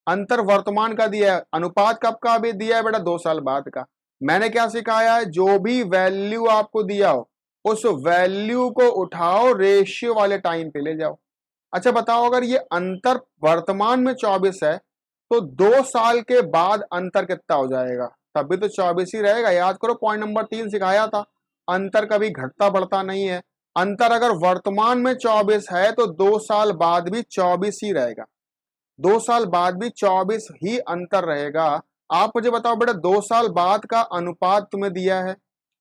अंतर वर्तमान का दिया है। अनुपात कब का भी दिया है बेटा? 2 साल बाद का। मैंने क्या सिखाया है? जो भी वैल्यू आपको दिया हो उस वैल्यू को उठाओ, रेशियो वाले टाइम पे ले जाओ। अच्छा बताओ अगर ये अंतर वर्तमान में 24 है तो 2 साल के बाद अंतर कितना हो जाएगा? तब भी तो 24 ही रहेगा। याद करो पॉइंट नंबर 3 सिखाया था, अंतर कभी घटता बढ़ता नहीं है। अंतर अगर वर्तमान में 24 है तो 2 साल बाद भी 24 ही रहेगा, 2 साल बाद भी 24 ही अंतर रहेगा। आप मुझे बताओ बेटा 2 साल बाद का अनुपात तुम्हें दिया है,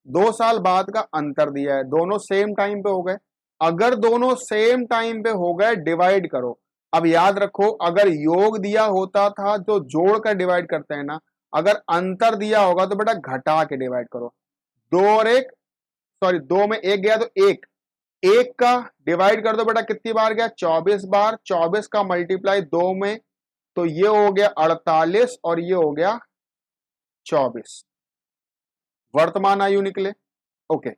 2 साल बाद का अंतर दिया है, दोनों सेम टाइम पे हो गए। अगर दोनों सेम टाइम पे हो गए डिवाइड करो। अब याद रखो अगर योग दिया होता था तो जोड़ कर डिवाइड करते हैं ना, अगर अंतर दिया होगा तो बेटा घटा के डिवाइड करो। 2 और 1 सॉरी 2 में 1 गया तो 1, 1 का डिवाइड कर दो बेटा कितनी बार गया? 24 बार। 24 का मल्टीप्लाई 2 में तो ये हो गया 48 और ये हो गया 24। वर्तमान आयु निकले। ओके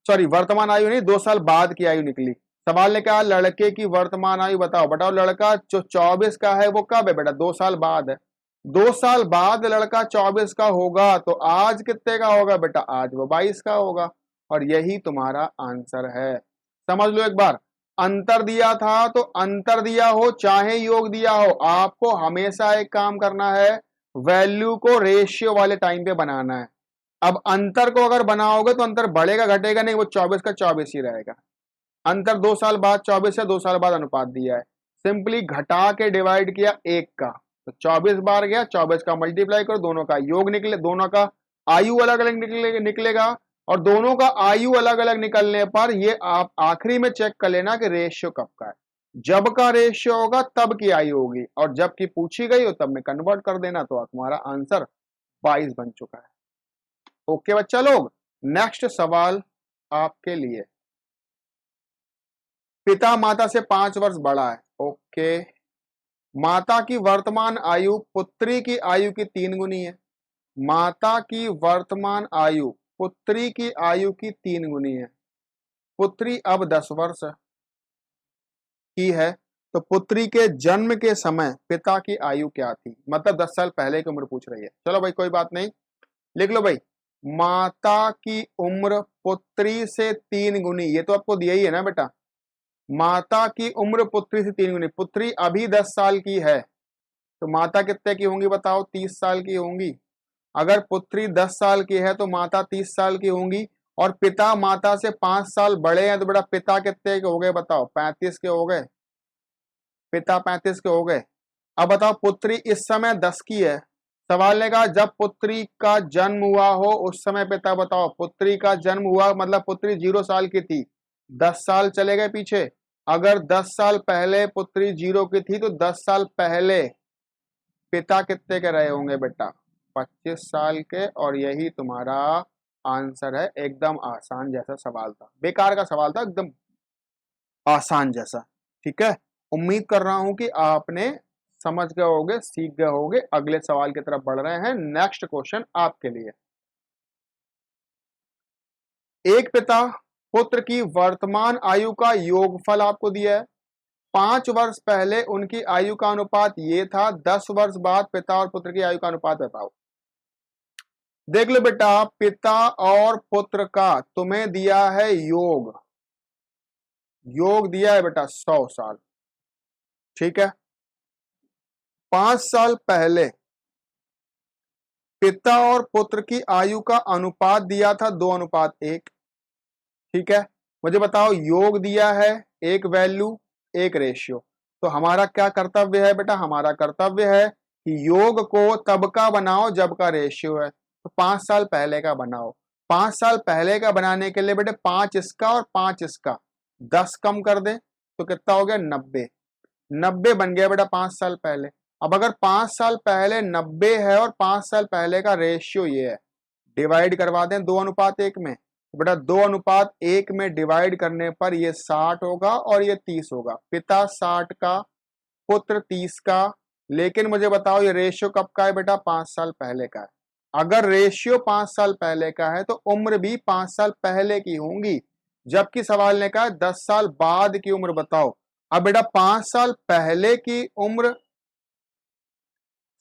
सॉरी वर्तमान आयु नहीं, 2 साल बाद की आयु निकली। सवाल ने कहा लड़के की वर्तमान आयु बताओ। बताओ लड़का जो 24 का है वो कब है बेटा? 2 साल बाद है। 2 साल बाद लड़का 24 का होगा तो आज कितने का होगा बेटा? आज वो 22 का होगा। और यही तुम्हारा आंसर है। समझ लो एक बार, अंतर दिया था तो अंतर दिया हो चाहे योग दिया हो, आपको हमेशा एक काम करना है, वैल्यू को रेशियो वाले टाइम पे बनाना है। अब अंतर को अगर बनाओगे तो अंतर बढ़ेगा घटेगा नहीं, वो 24 का 24 ही रहेगा। अंतर 2 साल बाद 24 है, 2 साल बाद अनुपात दिया है, सिंपली घटा के डिवाइड किया 1 का तो 24 बार गया, 24 का मल्टीप्लाई करो, दोनों का योग निकले, दोनों का आयु अलग अलग निकलेगा और दोनों का आयु अलग अलग निकलने पर ये आप आखिरी में चेक कर लेना कि रेशियो कब का है। जब का रेशियो होगा तब की आयु होगी, और जब की पूछी गई हो तब में कन्वर्ट कर देना, तो तुम्हारा आंसर 22 बन चुका है। ओके बच्चा लोग, नेक्स्ट सवाल आपके लिए। पिता माता से 5 वर्ष बड़ा है। ओके, माता की वर्तमान आयु पुत्री की आयु की 3 गुनी है। माता की वर्तमान आयु पुत्री की आयु की 3 गुनी है। पुत्री अब 10 वर्ष की है, तो पुत्री के जन्म के समय पिता की आयु क्या थी, मतलब 10 साल पहले की उम्र पूछ रही है। चलो भाई कोई बात नहीं, लिख लो भाई, माता की उम्र पुत्री से 3 गुनी, ये तो आपको दिया ही है ना बेटा। माता की उम्र पुत्री से 3 गुनी, पुत्री अभी 10 साल की है, तो माता कितने की होंगी बताओ, 30 साल की होंगी। अगर पुत्री 10 साल की है तो माता 30 साल की होंगी, और पिता माता से 5 साल बड़े हैं, तो बेटा पिता कितने के हो गए बताओ, 35 के हो गए। पिता 35 के हो गए। अब बताओ पुत्री इस समय 10 की है, सवाल ने कहा जब पुत्री का जन्म हुआ हो उस समय पिता बताओ, पुत्री का जन्म हुआ मतलब पुत्री 0 साल की थी, 10 साल चले गए पीछे। अगर 10 साल पहले पुत्री 0 की थी तो 10 साल पहले पिता कितने के रहे होंगे बेटा, 25 साल के, और यही तुम्हारा आंसर है। एकदम आसान जैसा सवाल था, बेकार का सवाल था, एकदम आसान जैसा। ठीक है, उम्मीद कर रहा हूं कि आपने समझ गए होगे, सीख गए होगे। अगले सवाल की तरफ बढ़ रहे हैं। नेक्स्ट क्वेश्चन आपके लिए। एक पिता पुत्र की वर्तमान आयु का योगफल आपको दिया है। 5 वर्ष पहले उनकी आयु का अनुपात ये था, 10 वर्ष बाद पिता और पुत्र की आयु का अनुपात बताओ। देख लो बेटा, पिता और पुत्र का तुम्हें दिया है योग, योग दिया है बेटा 100 साल। ठीक है, 5 साल पहले पिता और पुत्र की आयु का अनुपात दिया था 2:1। ठीक है, मुझे बताओ योग दिया है एक वैल्यू एक रेशियो, तो हमारा क्या कर्तव्य है बेटा, हमारा कर्तव्य है कि योग को तब का बनाओ जब का रेशियो है, तो 5 साल पहले का बनाओ। 5 साल पहले का बनाने के लिए बेटे 5 इसका और 5 इसका 10 कम कर दे तो कितना हो गया 90, 90 बन गया बेटा 5 साल पहले। अब अगर 5 साल पहले 90 है और 5 साल पहले का रेशियो ये है, डिवाइड करवा दें 2:1 में, बेटा 2:1 में डिवाइड करने पर ये 60 होगा और ये 30 होगा। पिता 60 का, पुत्र 30 का। लेकिन मुझे बताओ ये रेशियो कब का है बेटा, 5 साल पहले का है। अगर रेशियो 5 साल पहले का है तो उम्र भी 5 साल पहले की होंगी, जबकि सवाल ने कहा 10 साल बाद की उम्र बताओ। अब बेटा 5 साल पहले की उम्र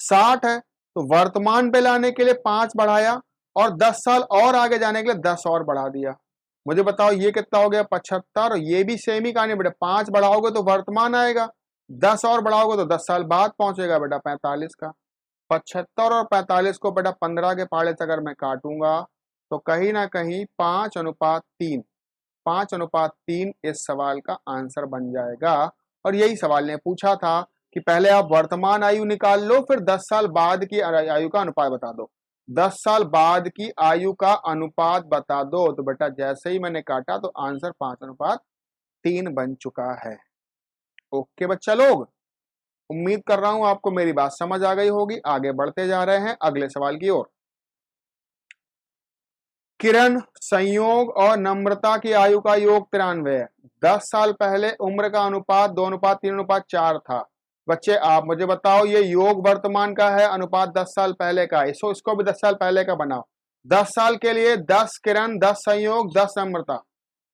60 है, तो वर्तमान पे लाने के लिए 5 बढ़ाया, और 10 साल और आगे जाने के लिए 10 और बढ़ा दिया। मुझे बताओ ये कितना हो गया 75, और ये भी सेम ही कहानी बेटा, 5 बढ़ाओगे तो वर्तमान आएगा, 10 और बढ़ाओगे तो 10 साल बाद पहुंचेगा बेटा 45 का। 75 और 45 को बेटा 15 के पाड़े से अगर मैं काटूंगा तो कहीं ना कहीं 5:3, 5:3 इस सवाल का आंसर बन जाएगा। और यही सवाल ने पूछा था कि पहले आप वर्तमान आयु निकाल लो, फिर 10 साल बाद की आयु का अनुपात बता दो। 10 साल बाद की आयु का अनुपात बता दो, तो बेटा जैसे ही मैंने काटा तो आंसर 5:3 बन चुका है। ओके बच्चा लोग, उम्मीद कर रहा हूं आपको मेरी बात समझ आ गई होगी। आगे बढ़ते जा रहे हैं अगले सवाल की ओर। किरण, संयोग और नम्रता की आयु का योग 93 है। 10 साल पहले उम्र का अनुपात 2:3:4 था। बच्चे आप मुझे बताओ ये योग वर्तमान का है, अनुपात 10 साल पहले का है, इसको भी 10 साल पहले का बनाओ। 10 साल के लिए 10 किरण, 10 संयोग, 10 नम्रता,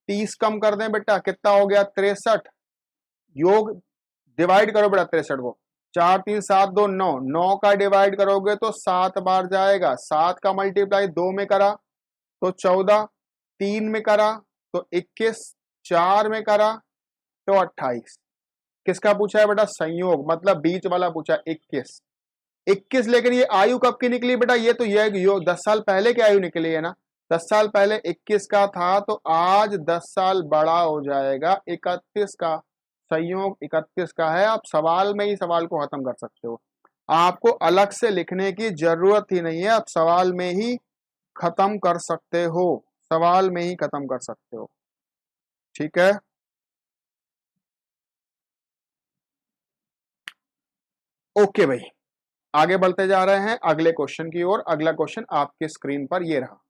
30 कम कर दें बेटा, कितना हो गया 63। योग डिवाइड करो बेटा 63 को, 4 3 7 2 9, 9 का डिवाइड करोगे तो 7 बार जाएगा, 7 का मल्टीप्लाई 2 में करा तो 14, 3 में करा तो 21, 4 में करा तो 28। किसका पूछा है बेटा, संयोग, मतलब बीच वाला पूछा 21। 21 लेकिन ये आयु कब की निकली बेटा, ये तो ये 10 साल पहले की आयु निकली है ना। 10 साल पहले 21 का था, तो आज 10 साल बड़ा हो जाएगा 31 का। संयोग 31 का है। आप सवाल में ही सवाल को खत्म कर सकते हो, आपको अलग से लिखने की जरूरत ही नहीं है, आप सवाल में ही खत्म कर सकते हो। सवाल में ही खत्म कर सकते हो। ठीक है, ओके भाई, आगे बढ़ते जा रहे हैं अगले क्वेश्चन की ओर। अगला क्वेश्चन आपके स्क्रीन पर ये रहा।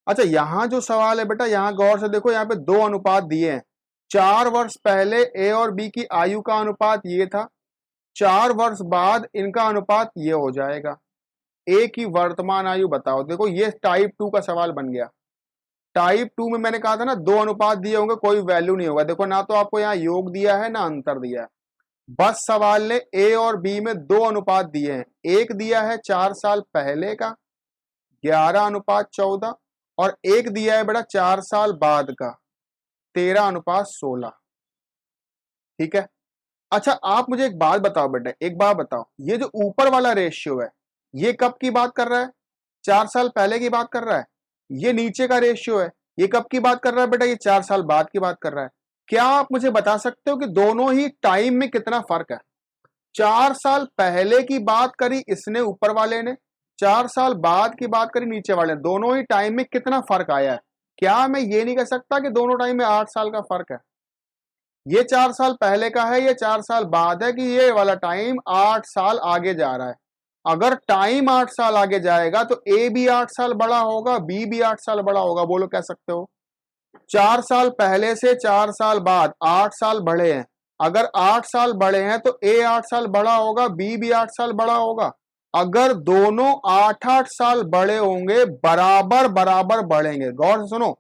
अच्छा, यहां जो सवाल है बेटा, यहां गौर से देखो, यहां पे दो अनुपात दिए हैं। 4 वर्ष पहले ए और बी की आयु का अनुपात ये था, 4 वर्ष बाद इनका अनुपात ये हो जाएगा। ए की वर्तमान आयु बताओ। देखो ये टाइप 2 का सवाल बन गया। टाइप 2 में मैंने कहा था ना, दो अनुपात दिए होंगे, कोई वैल्यू नहीं होगा। देखो ना तो आपको यहाँ योग दिया है ना अंतर दिया है, बस सवाल ने ए और बी में दो अनुपात दिए हैं। एक दिया है 4 साल पहले का 11:14, और एक दिया है बेटा 4 साल बाद का 13:16। ठीक है। अच्छा, आप मुझे एक बात बताओ बेटा, एक बात बताओ, ये जो ऊपर वाला रेशियो है ये कब की बात कर रहा है? 4 साल पहले की बात कर रहा है। ये नीचे का रेशियो है, ये कब की बात कर रहा है बेटा? ये 4 साल बाद की बात कर रहा है। क्या आप मुझे बता सकते हो कि दोनों ही टाइम में कितना फर्क है? 4 साल पहले की बात करी इसने ऊपर वाले ने, 4 साल बाद की बात करी नीचे वाले ने, दोनों ही टाइम में कितना फर्क आया है? क्या मैं ये नहीं कह सकता कि दोनों टाइम में 8 साल का फर्क है? ये 4 साल पहले का है, ये 4 साल बाद है, कि ये वाला टाइम 8 साल आगे जा रहा है? अगर टाइम 8 साल आगे जाएगा तो ए भी 8 साल बड़ा होगा, बी भी 8 साल बड़ा होगा। बोलो, कह सकते हो? 4 साल पहले से 4 साल बाद 8 साल बढ़े हैं। अगर 8 साल बढ़े हैं तो ए 8 साल बड़ा होगा, बी भी 8 साल बड़ा होगा। अगर दोनों 8-8 साल बड़े होंगे, बराबर बराबर बढ़ेंगे। गौर से सुनो,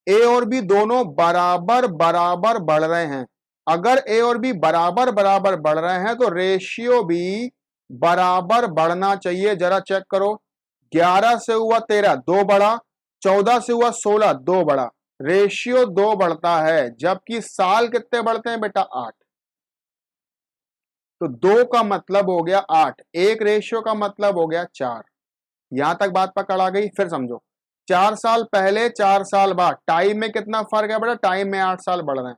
ए और बी दोनों बराबर बराबर बढ़ रहे हैं। अगर ए और बी बराबर बराबर बढ़ रहे हैं तो रेशियो भी बराबर बढ़ना चाहिए। जरा चेक करो, 11 से हुआ 13, 2 बढ़ा, 14 से हुआ 16, 2 बढ़ा, रेशियो 2 बढ़ता है। जबकि साल कितने बढ़ते हैं बेटा? 8। तो 2 का मतलब हो गया 8, एक रेशियो का मतलब हो गया 4। यहां तक बात पकड़ आ गई? फिर समझो, 4 साल पहले 4 साल बाद टाइम में कितना फर्क है बेटा? टाइम में 8 साल बढ़ रहे हैं।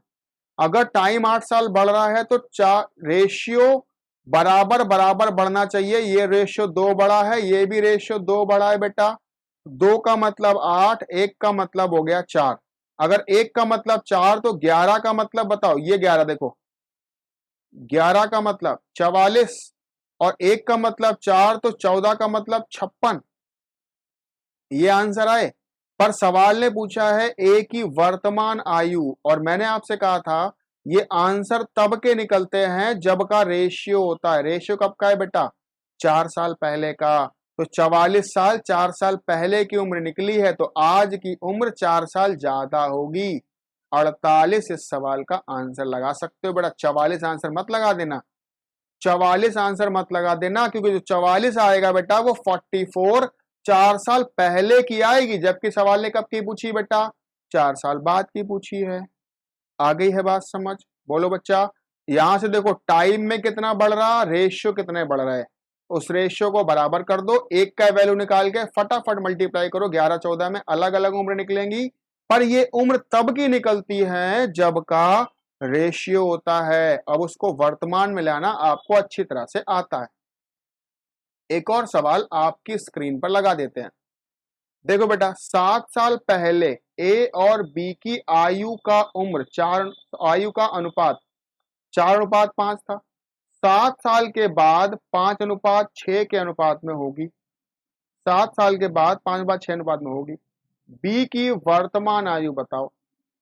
अगर टाइम 8 साल बढ़ रहा है तो रेशियो बराबर बराबर बढ़ना चाहिए। ये रेशियो 2 बढ़ा है, ये भी रेशियो 2 बढ़ा है बेटा। 2 का मतलब 8, 1 का मतलब हो गया 4। अगर 1 का मतलब 4 तो 11 का मतलब बताओ। ये 11 देखो, 11 का मतलब 44, और 1 का मतलब 4, तो 14 का मतलब 56। ये आंसर आए। पर सवाल ने पूछा है ए की वर्तमान आयु, और मैंने आपसे कहा था ये आंसर तब के निकलते हैं जब का रेशियो होता है। रेशियो कब का है बेटा? 4 साल पहले का। तो 44 साल 4 साल पहले की उम्र निकली है, तो आज की उम्र 4 साल ज्यादा होगी। 48 इस सवाल का आंसर लगा सकते हो बेटा। 44 आंसर मत लगा देना, 44 आंसर मत लगा देना, क्योंकि जो 44 आएगा बेटा वो 44 4 साल पहले की आएगी। जबकि सवाल ने कब की पूछी बेटा? 4 साल बाद की पूछी है। आ गई है बात समझ? बोलो बच्चा, यहां से देखो टाइम में कितना बढ़ रहा, रेशियो कितने बढ़ रहे, उस रेशियो को बराबर कर दो। एक का वैल्यू निकाल के फटाफट मल्टीप्लाई करो, 11-14 में अलग अलग उम्र निकलेंगी। पर ये उम्र तब की निकलती है जब का रेशियो होता है। अब उसको वर्तमान में लाना आपको अच्छी तरह से आता है। एक और सवाल आपकी स्क्रीन पर लगा देते हैं। देखो बेटा, 7 साल पहले ए और बी की आयु का उम्र आयु का अनुपात 4:5 था। 7 साल के बाद 5:6 के अनुपात में होगी। 7 साल के बाद 5:6 अनुपात में होगी। बी की वर्तमान आयु बताओ।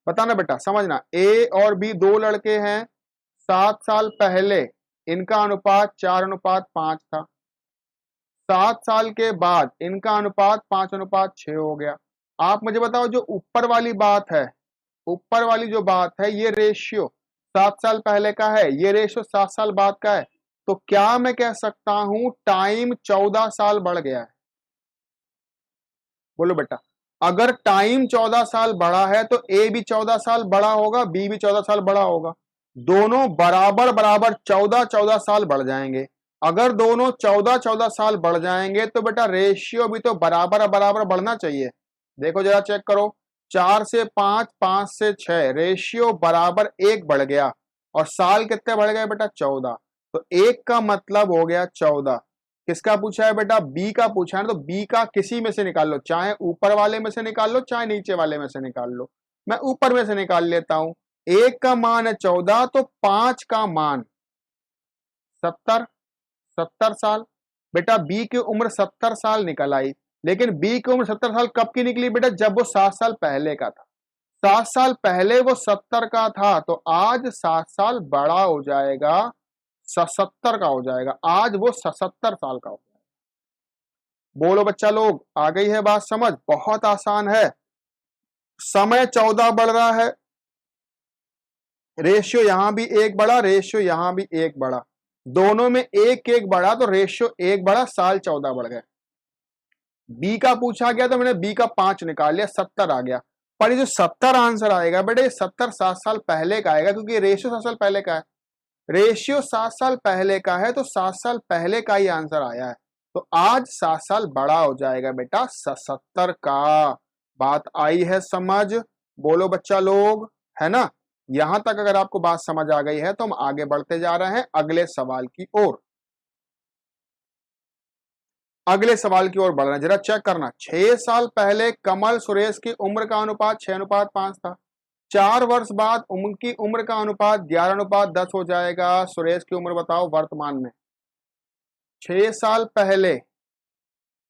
बताना बेटा, समझना। ए और बी दो लड़के हैं। 7 साल पहले इनका अनुपात 4:5 था। 7 साल के बाद इनका अनुपात 5:6 हो गया। आप मुझे बताओ, जो ऊपर वाली बात है, ऊपर वाली जो बात है, ये रेशियो 7 साल पहले का है, ये रेशियो 7 साल बाद का है। तो क्या मैं कह सकता हूं टाइम 14 साल बढ़ गया है? बोलो बेटा, अगर टाइम 14 साल बढ़ा है तो ए भी 14 साल बड़ा होगा, बी भी 14 साल बड़ा होगा। दोनों बराबर बराबर 14-14 साल बढ़ जाएंगे। अगर दोनों 14-14 साल बढ़ जाएंगे तो बेटा रेशियो भी तो बराबर बराबर बढ़ना चाहिए। देखो जरा चेक करो, 4 से 5, 5 से 6, रेशियो बराबर 1 बढ़ गया। और साल कितने बढ़ गए बेटा? 14। तो 1 का मतलब हो गया 14। किसका पूछा है बेटा? बी का पूछा है ना, तो बी का किसी में से निकाल लो, चाहे ऊपर वाले में से निकाल लो चाहे नीचे वाले में से निकाल लो। मैं ऊपर में से निकाल लेता हूं। 1 का मान है 14, तो 5 का मान 70, 70 साल। बेटा बी की उम्र 70 साल निकल आई, लेकिन बी की उम्र 70 साल कब की निकली बेटा? जब वो 7 साल पहले का था। 7 साल पहले वो 70 का था, तो आज 7 साल बड़ा हो जाएगा, 77 का हो जाएगा। आज वो 77 साल का हो जाएगा। बोलो बच्चा लोग, आ गई है बात समझ? बहुत आसान है। समय 14 बढ़ रहा है, रेशियो यहां भी 1 बढ़ा, रेशियो यहां भी 1 बढ़ा, दोनों में 1 1 बढ़ा, तो रेशियो 1 बढ़ा, साल 14 बढ़ गए। बी का पूछा गया तो मैंने बी का 5 निकाल लिया, 70 आ गया। पर ये जो 70 आंसर आएगा बेटे, ये 70 7 साल पहले का आएगा, क्योंकि रेशियो 7 साल पहले का है। रेशियो 7 साल पहले का है, तो 7 साल पहले का ही आंसर आया है। तो आज 7 साल बड़ा हो जाएगा बेटा 77 का। बात आई है समझ? बोलो बच्चा लोग, है ना? यहां तक अगर आपको बात समझ आ गई है तो हम आगे बढ़ते जा रहे हैं अगले सवाल की ओर। अगले सवाल की ओर बढ़ रहे हैं, जरा चेक करना। 6 साल पहले कमल सुरेश की उम्र का अनुपात 6:5 था। 4 वर्ष बाद उनकी उम्र का अनुपात 11:10 हो जाएगा। सुरेश की उम्र बताओ वर्तमान में। 6 साल पहले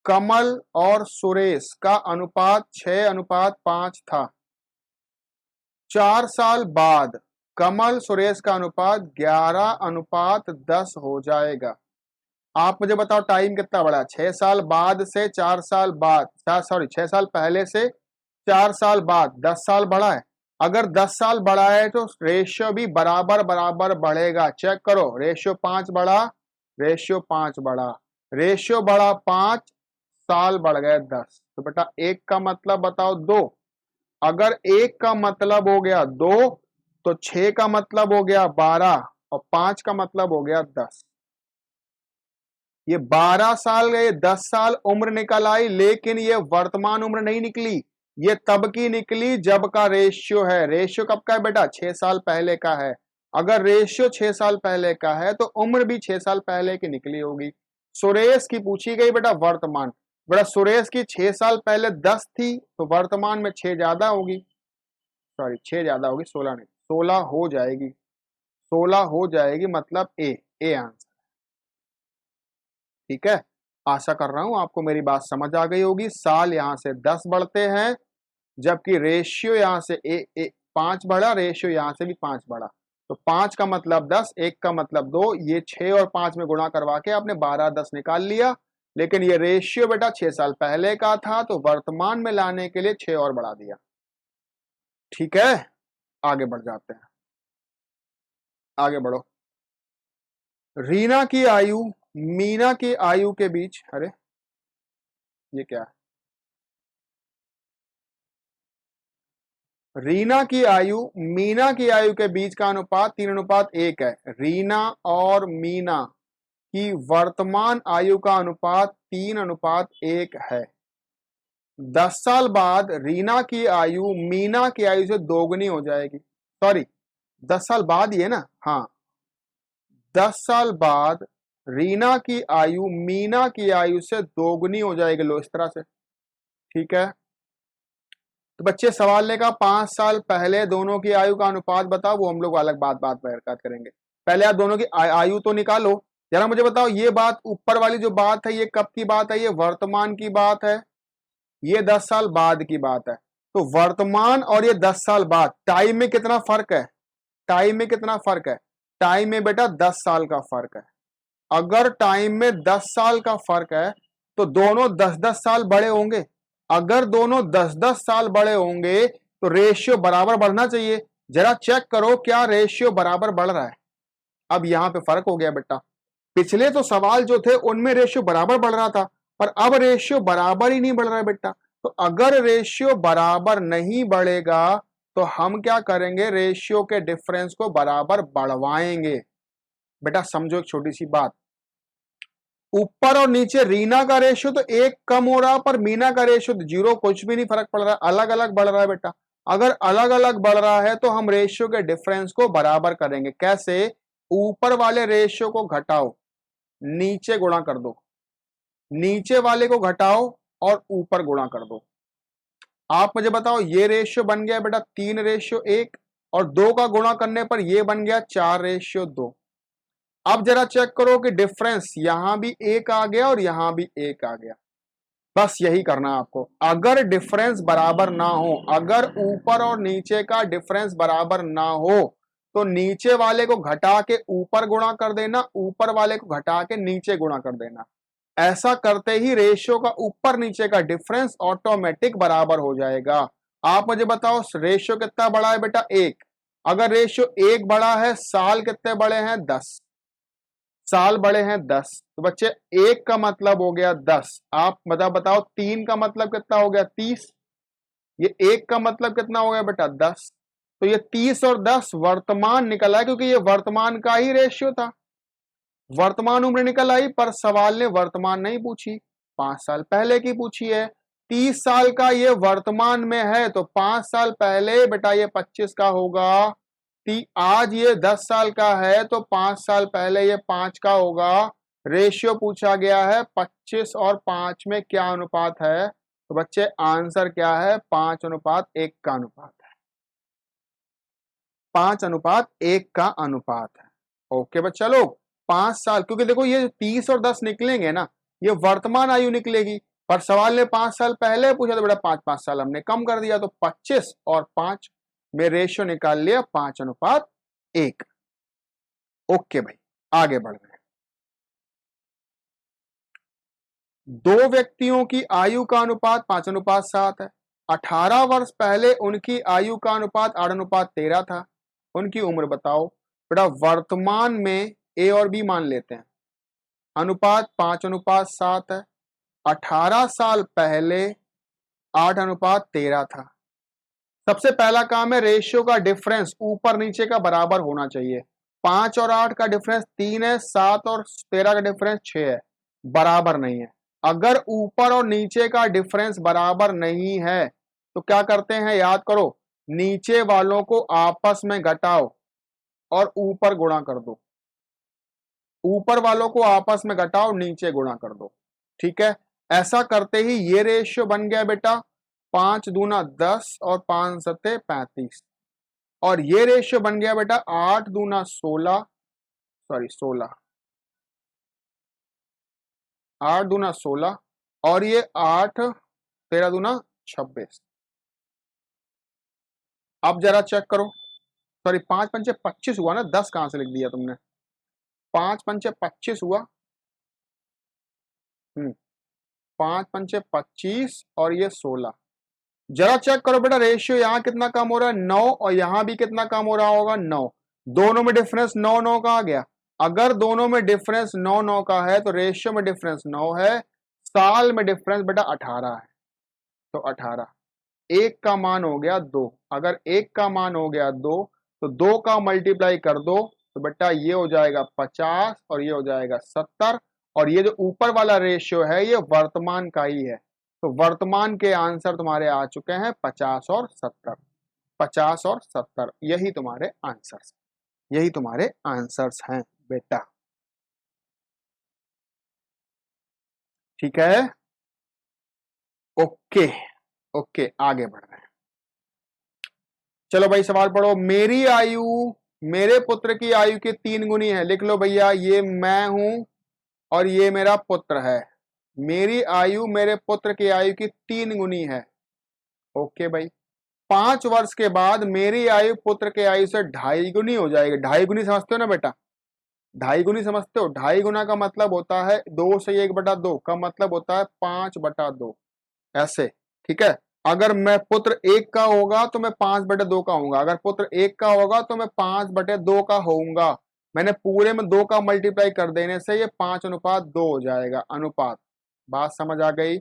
कमल और सुरेश का अनुपात 6:5 था। 4 साल बाद कमल सुरेश का अनुपात 11:10 हो जाएगा। आप मुझे बताओ टाइम कितना बढ़ा? 6 साल बाद से 4 साल बाद, 6 साल पहले से 4 साल बाद 10 साल बढ़ा है। अगर 10 साल बढ़ा है तो रेशियो भी बराबर बराबर बढ़ेगा। चेक करो, रेशियो 5 बढ़ा, रेशियो 5 बढ़ा, रेशियो बढ़ा 5, साल बढ़ गए 10। तो बेटा 1 का मतलब बताओ 2। अगर 1 का मतलब हो गया 2, तो 6 का मतलब हो गया 12 और 5 का मतलब हो गया 10। ये 12 साल गए, 10 साल उम्र निकल आई, लेकिन ये वर्तमान उम्र नहीं निकली। ये तब की निकली जब का रेशियो है। रेशियो कब का है बेटा? 6 साल पहले का है। अगर रेशियो 6 साल पहले का है तो उम्र भी 6 साल पहले की निकली होगी। सुरेश की पूछी गई बेटा वर्तमान। बेटा सुरेश की 6 साल पहले 10 थी, तो वर्तमान में 6 ज्यादा होगी, सॉरी 6 ज्यादा होगी, 16 नहीं, 16 हो जाएगी। 16 हो जाएगी, मतलब ए आंसर। ठीक है, आशा कर रहा हूं आपको मेरी बात समझ आ गई होगी। साल यहां से 10 बढ़ते हैं, जबकि रेशियो यहां से 5 बढ़ा, रेशियो यहां से भी 5 बढ़ा। तो 5 का मतलब 10, 1 का मतलब 2, ये 6 और 5 में गुणा करवा के आपने 12 10 निकाल लिया। लेकिन ये रेशियो बेटा 6 साल पहले का था, तो वर्तमान में लाने के लिए 6 और बढ़ा दिया। ठीक है, आगे बढ़ जाते हैं, आगे बढ़ो। रीना की आयु मीना की आयु के बीच, अरे ये क्या है? रीना की आयु मीना की आयु के बीच का अनुपात 3:1 है। रीना और मीना की वर्तमान आयु का अनुपात 3:1 है। 10 साल बाद रीना की आयु मीना की आयु से दोगुनी हो जाएगी। सॉरी, 10 साल बाद ही है ना? हाँ, 10 साल बाद रीना की आयु मीना की आयु से दोगुनी हो जाएगी। लो इस तरह से, ठीक है। तो बच्चे सवाल ने कहा 5 साल पहले दोनों की आयु का अनुपात बताओ। वो हम लोग अलग बात करेंगे। पहले आप दोनों की आयु तो निकालो। जरा मुझे बताओ, ये बात ऊपर वाली जो बात है ये कब की बात है? ये वर्तमान की बात है, ये 10 साल बाद की बात है। तो वर्तमान और ये 10 साल बाद, टाइम में कितना फर्क है? टाइम में कितना फर्क है? टाइम में बेटा 10 साल का फर्क है। अगर टाइम में 10 साल का फर्क है तो दोनों 10-10 साल बड़े होंगे। अगर दोनों 10-10 साल बड़े होंगे तो रेशियो बराबर बढ़ना चाहिए। जरा चेक करो क्या रेशियो बराबर बढ़ रहा है? अब यहां पे फर्क हो गया बेटा। पिछले तो सवाल जो थे उनमें रेशियो बराबर बढ़ रहा था, पर अब रेशियो बराबर ही नहीं बढ़ रहा है बेटा। तो अगर रेशियो बराबर नहीं बढ़ेगा तो हम क्या करेंगे? रेशियो के डिफरेंस को बराबर बढ़वाएंगे। बेटा समझो एक छोटी सी बात, ऊपर और नीचे रीना का रेशियो तो 1 कम हो रहा, पर मीना का रेशियो तो 0, कुछ भी नहीं फर्क पड़ रहा, अलग अलग बढ़ रहा है बेटा। अगर अलग अलग बढ़ रहा है तो हम रेशियो के डिफरेंस को बराबर करेंगे। कैसे? ऊपर वाले रेशियो को घटाओ, नीचे गुणा कर दो। नीचे वाले को घटाओ और ऊपर गुणा कर दो। आप मुझे बताओ, ये रेशियो बन गया बेटा 3:1 और 2 का गुणा करने पर ये बन गया 4:2। अब जरा चेक करो कि डिफरेंस यहां भी 1 आ गया और यहां भी 1 आ गया। बस यही करना आपको। अगर डिफरेंस बराबर ना हो, अगर ऊपर और नीचे का डिफरेंस बराबर ना हो, तो नीचे वाले को घटा के ऊपर गुणा कर देना, ऊपर वाले को घटा के नीचे गुणा कर देना। ऐसा करते ही रेशियो का ऊपर नीचे का डिफरेंस ऑटोमेटिक बराबर हो जाएगा। आप मुझे बताओ रेशियो कितना बड़ा है बेटा? 1। अगर रेशियो 1 बड़ा है, साल कितने बड़े हैं? 10 साल बड़े हैं 10। तो बच्चे 1 का मतलब हो गया 10। आप बताओ 3 का मतलब कितना हो गया? 30। ये 1 का मतलब कितना हो गया बेटा? 10। तो ये 30 और 10 वर्तमान निकला है, क्योंकि ये वर्तमान का ही रेशियो था। वर्तमान उम्र निकल आई, पर सवाल ने वर्तमान नहीं पूछी, 5 साल पहले की पूछी है। 30 साल का ये वर्तमान में है, तो 5 साल पहले बेटा ये 25 का होगा। आज ये 10 साल का है, तो 5 साल पहले ये 5 का होगा। रेशियो पूछा गया है 25 और 5 में क्या अनुपात है? तो बच्चे आंसर क्या है? 5:1 का अनुपात है। 5:1 का अनुपात है। ओके बच्चा लोग, 5 साल, क्योंकि देखो ये 30 और 10 निकलेंगे ना, ये वर्तमान आयु निकलेगी, पर सवाल ने 5 साल पहले पूछा तो बेटा 5-5 साल हमने कम कर दिया, तो 25 और 5 में रेशियो निकाल लिया 5:1। ओके भाई, आगे बढ़ रहे हैं। दो व्यक्तियों की आयु का अनुपात 5:7 है। 18 वर्ष पहले उनकी आयु का अनुपात 8:13 था। उनकी उम्र बताओ। बेटा वर्तमान में ए और बी मान लेते हैं। अनुपात 5:7 है। 18 साल पहले 8:13 था। सबसे पहला काम है रेशियो का डिफरेंस ऊपर नीचे का बराबर होना चाहिए। 5 और 8 का डिफरेंस 3 है, 7 और 13 का डिफरेंस 6 है, बराबर नहीं है। अगर ऊपर और नीचे का डिफरेंस बराबर नहीं है तो क्या करते हैं? याद करो, नीचे वालों को आपस में घटाओ और ऊपर गुणा कर दो। ऊपर वालों को आपस में घटाओ, नीचे गुणा कर दो। ठीक है, ऐसा करते ही ये रेशियो बन गया बेटा 5 दूना 10 और 5 सत्ते 35। और ये रेशियो बन गया बेटा 8 दूना 16, 8 दूना 16 और ये 8 13 दूना 26। अब जरा चेक करो, 5 पंचे 25 हुआ ना, 10 कहां से लिख दिया तुमने? 5 पंचे 25 हुआ। 5 पंचे 25 और ये 16। जरा चेक करो बेटा, रेशियो यहां कितना कम हो रहा है? 9, और यहां भी कितना कम हो रहा होगा? 9। दोनों में डिफरेंस 9-9 का आ गया। अगर दोनों में डिफरेंस 9-9 का है तो रेशियो में डिफरेंस 9 है, साल में डिफरेंस बेटा 18 है। तो 18, 1 का मान हो गया 2। अगर 1 का मान हो गया 2, तो 2 का मल्टीप्लाई कर दो, तो बेटा ये हो जाएगा 50 और ये हो जाएगा 70। और ये जो ऊपर वाला रेशियो है ये वर्तमान का ही है, तो वर्तमान के आंसर तुम्हारे आ चुके हैं 50 और 70। 50 और 70 यही तुम्हारे आंसर्स, यही तुम्हारे आंसर्स हैं बेटा। ठीक है, ओके ओके, आगे बढ़ रहे हैं। चलो भाई सवाल पढ़ो। मेरी आयु मेरे पुत्र की आयु के 3 गुनी है। लिख लो भैया, ये मैं हूं और ये मेरा पुत्र है। मेरी आयु मेरे पुत्र की आयु की 3 गुनी है। ओके भाई, 5 वर्ष के बाद मेरी आयु पुत्र के आयु से 2.5 गुनी हो जाएगी। 2.5 गुनी समझते हो ना बेटा? 2.5 गुनी समझते हो? 2.5 गुना का मतलब होता है 2 से 1/2 का मतलब होता है 5/2, ऐसे। ठीक है, अगर मैं पुत्र 1 का होगा तो मैं 5/2 का होऊंगा, अगर पुत्र 1 का होगा तो मैं 5/2 का होऊंगा। मैंने पूरे में 2 का मल्टीप्लाई कर देने से ये 5:2 हो जाएगा अनुपात। बात समझ आ गई?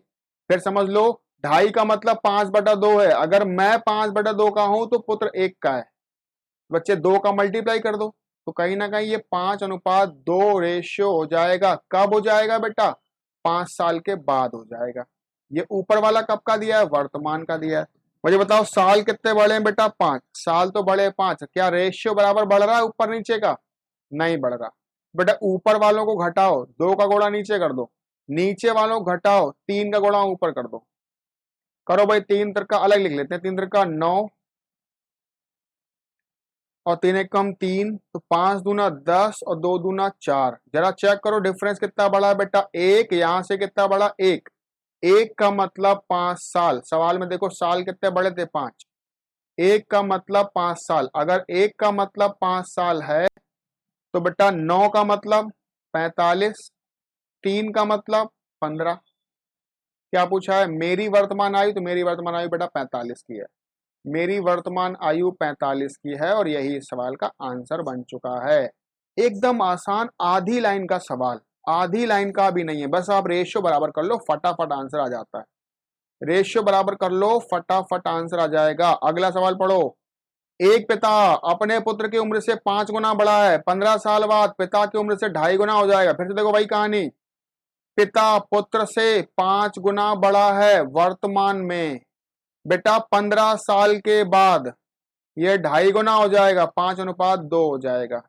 फिर समझ लो, 2.5 का मतलब 5/2 है। अगर मैं 5/2 का हूं तो पुत्र 1 का है। बच्चे 2 का मल्टीप्लाई कर दो, तो कहीं ना कहीं ये 5:2 रेशियो हो जाएगा। कब हो जाएगा बेटा? 5 साल के बाद हो जाएगा। ये ऊपर वाला कब का दिया है? वर्तमान का दिया है। मुझे बताओ साल कितने बड़े हैं बेटा? 5 साल तो बड़े 5। क्या रेशियो बराबर बढ़ रहा है ऊपर नीचे का? नहीं बढ़ रहा बेटा। ऊपर वालों को घटाओ, 2 का गुणा नीचे कर दो, नीचे वालों घटाओ, 3 का गुणा ऊपर कर दो। करो भाई, 3 त्रिका अलग लिख लेते हैं, 3 त्रिका 9 और 3 एक कम 3, तो 5 दूना 10 और 2 दूना 4। जरा चेक करो डिफरेंस कितना बड़ा है बेटा, एक यहां से कितना बड़ा, एक। एक का मतलब 5 साल, सवाल में देखो साल कितने बड़े थे, 5। एक का मतलब 5 साल, अगर एक का मतलब 5 साल है तो बेटा 9 का मतलब 45, 3 का मतलब 15। क्या पूछा है, मेरी वर्तमान आयु, तो मेरी वर्तमान आयु बेटा 45 की है। मेरी वर्तमान आयु 45 की है और यही इस सवाल का आंसर बन चुका है। एकदम आसान, आधी लाइन का सवाल, आधी लाइन का भी नहीं है, बस आप रेशियो बराबर कर लो, फटाफट आंसर आ जाता है। रेशियो बराबर कर लो, फटाफट आंसर आ जाएगा। अगला सवाल पढ़ो। एक पिता अपने पुत्र की उम्र से 5 गुना बड़ा है, 15 साल बाद पिता की उम्र से 2.5 गुना हो जाएगा। फिर से देखो वही कहानी, पिता पुत्र से 5 गुना बड़ा है वर्तमान में, बेटा 15 साल के बाद ये 2.5 गुना हो जाएगा, 5:2 हो जाएगा।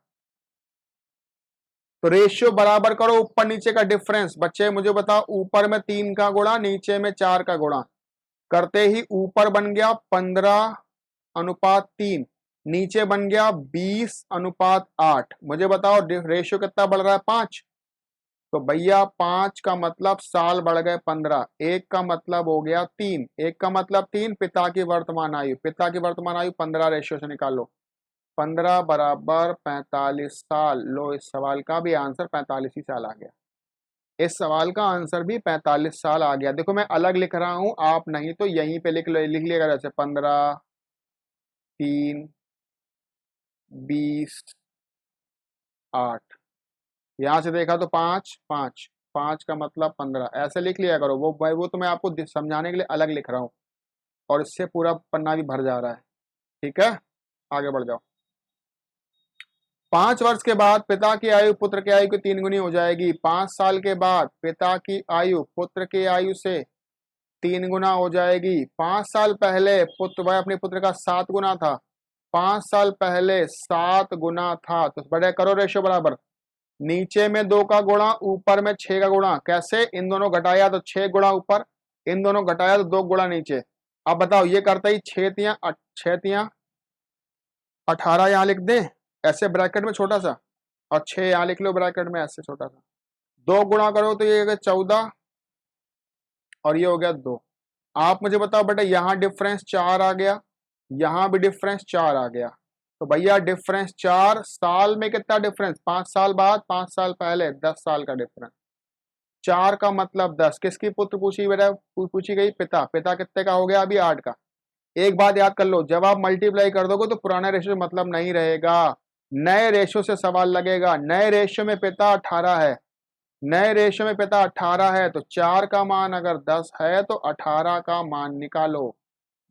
तो रेशियो बराबर करो, ऊपर नीचे का डिफरेंस। बच्चे मुझे बताओ, ऊपर में 3 का गुणा, नीचे में 4 का गुणा करते ही ऊपर बन गया 15:3, नीचे बन गया 20:8। मुझे बताओ रेशियो कितना बढ़ रहा है, 5। तो भैया 5 का मतलब साल बढ़ गए 15, एक का मतलब हो गया 3, एक का मतलब 3। पिता की वर्तमान आयु, पिता की वर्तमान आयु 15 रेशियो से निकालो, 15 बराबर 45 साल। लो, इस सवाल का भी आंसर 45 ही साल आ गया। इस सवाल का आंसर भी 45 साल आ गया। देखो मैं अलग लिख रहा हूं, आप नहीं तो यहीं पे लिख लो, लिख लिएगा जैसे 15, 3, 20, 8। यहां से देखा तो 5, 5, 5 का मतलब 15, ऐसे लिख लिया करो। वो भाई वो तो मैं आपको समझाने के लिए अलग लिख रहा हूँ और इससे पूरा पन्ना भी भर जा रहा है। ठीक है, आगे बढ़ जाओ। 5 वर्ष के बाद पिता की आयु पुत्र की आयु की 3 गुनी हो जाएगी। 5 साल के बाद पिता की आयु पुत्र की आयु से 3 गुना हो जाएगी। 5 साल पहले पुत्र वह अपने पुत्र का 7 गुना था, 5 साल पहले 7 गुना था। तो बड़े करो रेशियो बराबर, नीचे में 2 का गुणा, ऊपर में 6 का गुणा। कैसे, इन दोनों घटाया तो 6 गुणा ऊपर, इन दोनों घटाया तो 2 गुणा नीचे। अब बताओ ये करते ही 6 18 यहां लिख दें ऐसे ब्रैकेट में छोटा सा, और 6 यहां लिख लो ब्रैकेट में ऐसे छोटा सा। 2 गुणा करो तो ये हो गया 14 और ये हो गया 2। आप मुझे बताओ बेटा, यहाँ डिफरेंस 4 आ गया, यहाँ भी डिफरेंस 4 आ गया। तो भैया डिफरेंस 4, साल में कितना डिफरेंस, 5 साल बाद, 5 साल पहले, 10 साल का डिफरेंस। 4 का मतलब 10। किसकी पुत्र पूछी बेटा, पूछी गई पिता, पिता कितने का हो गया अभी, 8 का। एक बात याद कर लो, जब आप मल्टीप्लाई कर दोगे तो पुराने रेशियो से मतलब नहीं रहेगा, नए रेशियो से सवाल लगेगा। नए रेशियो में पिता 18 है, नए रेशियो में पिता 18 है, तो 4 का मान अगर 10 है तो 18 का मान निकालो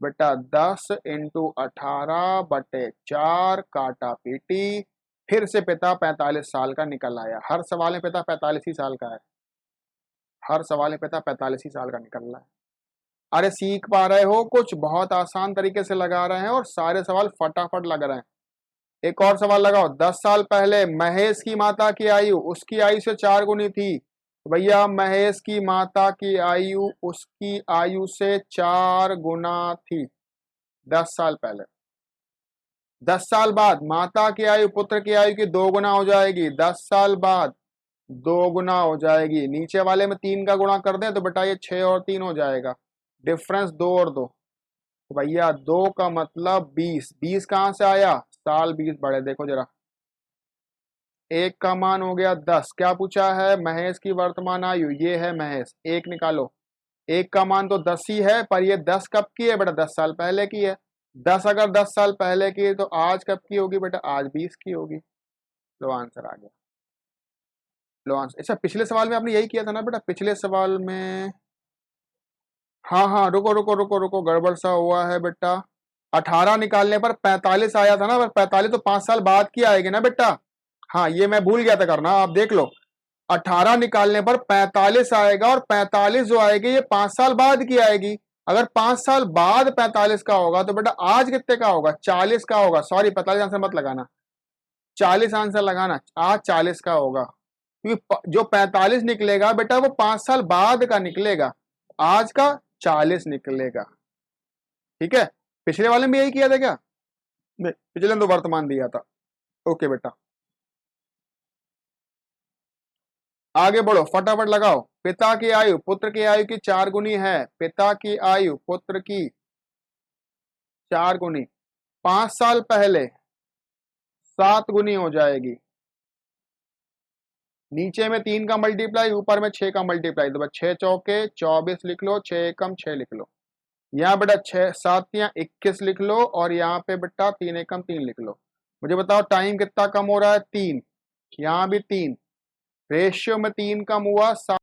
बेटा। 10 इंटू 18/4 काटा पीटी, फिर से पिता 45 साल का निकल आया। हर सवाल में पिता 45 ही साल का है, हर सवाल में पिता 45 ही साल का निकल रहा है। अरे सीख पा रहे हो, कुछ बहुत आसान तरीके से लगा रहे हैं और सारे सवाल फटाफट लग रहे हैं। एक और सवाल लगाओ। 10 साल पहले महेश की माता की आयु उसकी आयु से 4 गुनी थी। तो भैया महेश की माता की आयु उसकी आयु से 4 गुना थी 10 साल पहले। 10 साल बाद माता की आयु पुत्र की आयु की 2 गुना हो जाएगी, 10 साल बाद 2 गुना हो जाएगी। नीचे वाले में 3 का गुणा कर दें तो बेटा ये 6 और 3 हो जाएगा, डिफरेंस 2 और 2। तो भैया 2 का मतलब 20, 20 कहां से आया, साल 20 बढ़े। देखो जरा, एक का मान हो गया 10। क्या पूछा है, महेश की वर्तमान आयु, ये है महेश, एक निकालो। एक का मान तो 10 ही है, पर ये 10 कब की है बेटा, 10 साल पहले की है। 10 अगर 10 साल पहले की है तो आज कब की होगी बेटा, आज 20 की होगी। लो आंसर आ गया, लो आंसर। अच्छा पिछले सवाल में आपने यही किया था ना बेटा, पिछले सवाल में, हाँ हाँ रुको रुको रुको रुको, गड़बड़ सा हुआ है बेटा। 18 निकालने पर 45 आया था ना, पर 45 तो 5 साल बाद की आएगी ना बेटा। हाँ ये मैं भूल गया था करना, आप देख लो। 18 निकालने पर 45 आएगा और 45 जो आएगी ये 5 साल बाद की आएगी। अगर 5 साल बाद 45 का होगा तो बेटा आज कितने का होगा, 40 का होगा। सॉरी 45 आंसर मत लगाना, 40 आंसर लगाना, आज 40 का होगा। क्योंकि जो 45 निकलेगा बेटा वो 5 साल बाद का निकलेगा, आज का 40 निकलेगा। ठीक है, पिछले वाले में भी यही किया था क्या? नहीं, पिछले में तो वर्तमान दिया था। ओके बेटा, आगे बढ़ो, फटाफट लगाओ। पिता की आयु पुत्र की आयु की 4 गुनी है। पिता की आयु पुत्र की 4 गुनी, 5 साल पहले 7 गुनी हो जाएगी। नीचे में 3 का मल्टीप्लाई, ऊपर में 6 का मल्टीप्लाई, तो 6 चौके 24 लिख लो, 6 एकम 6 लिख लो। यहाँ बेटा 6 7 या 21 लिख लो, और यहाँ पे बेटा 3 एकम 3 लिख लो। मुझे बताओ टाइम कितना कम हो रहा है? 3। यहाँ भी 3, रेशियो में 3 कम हुआ,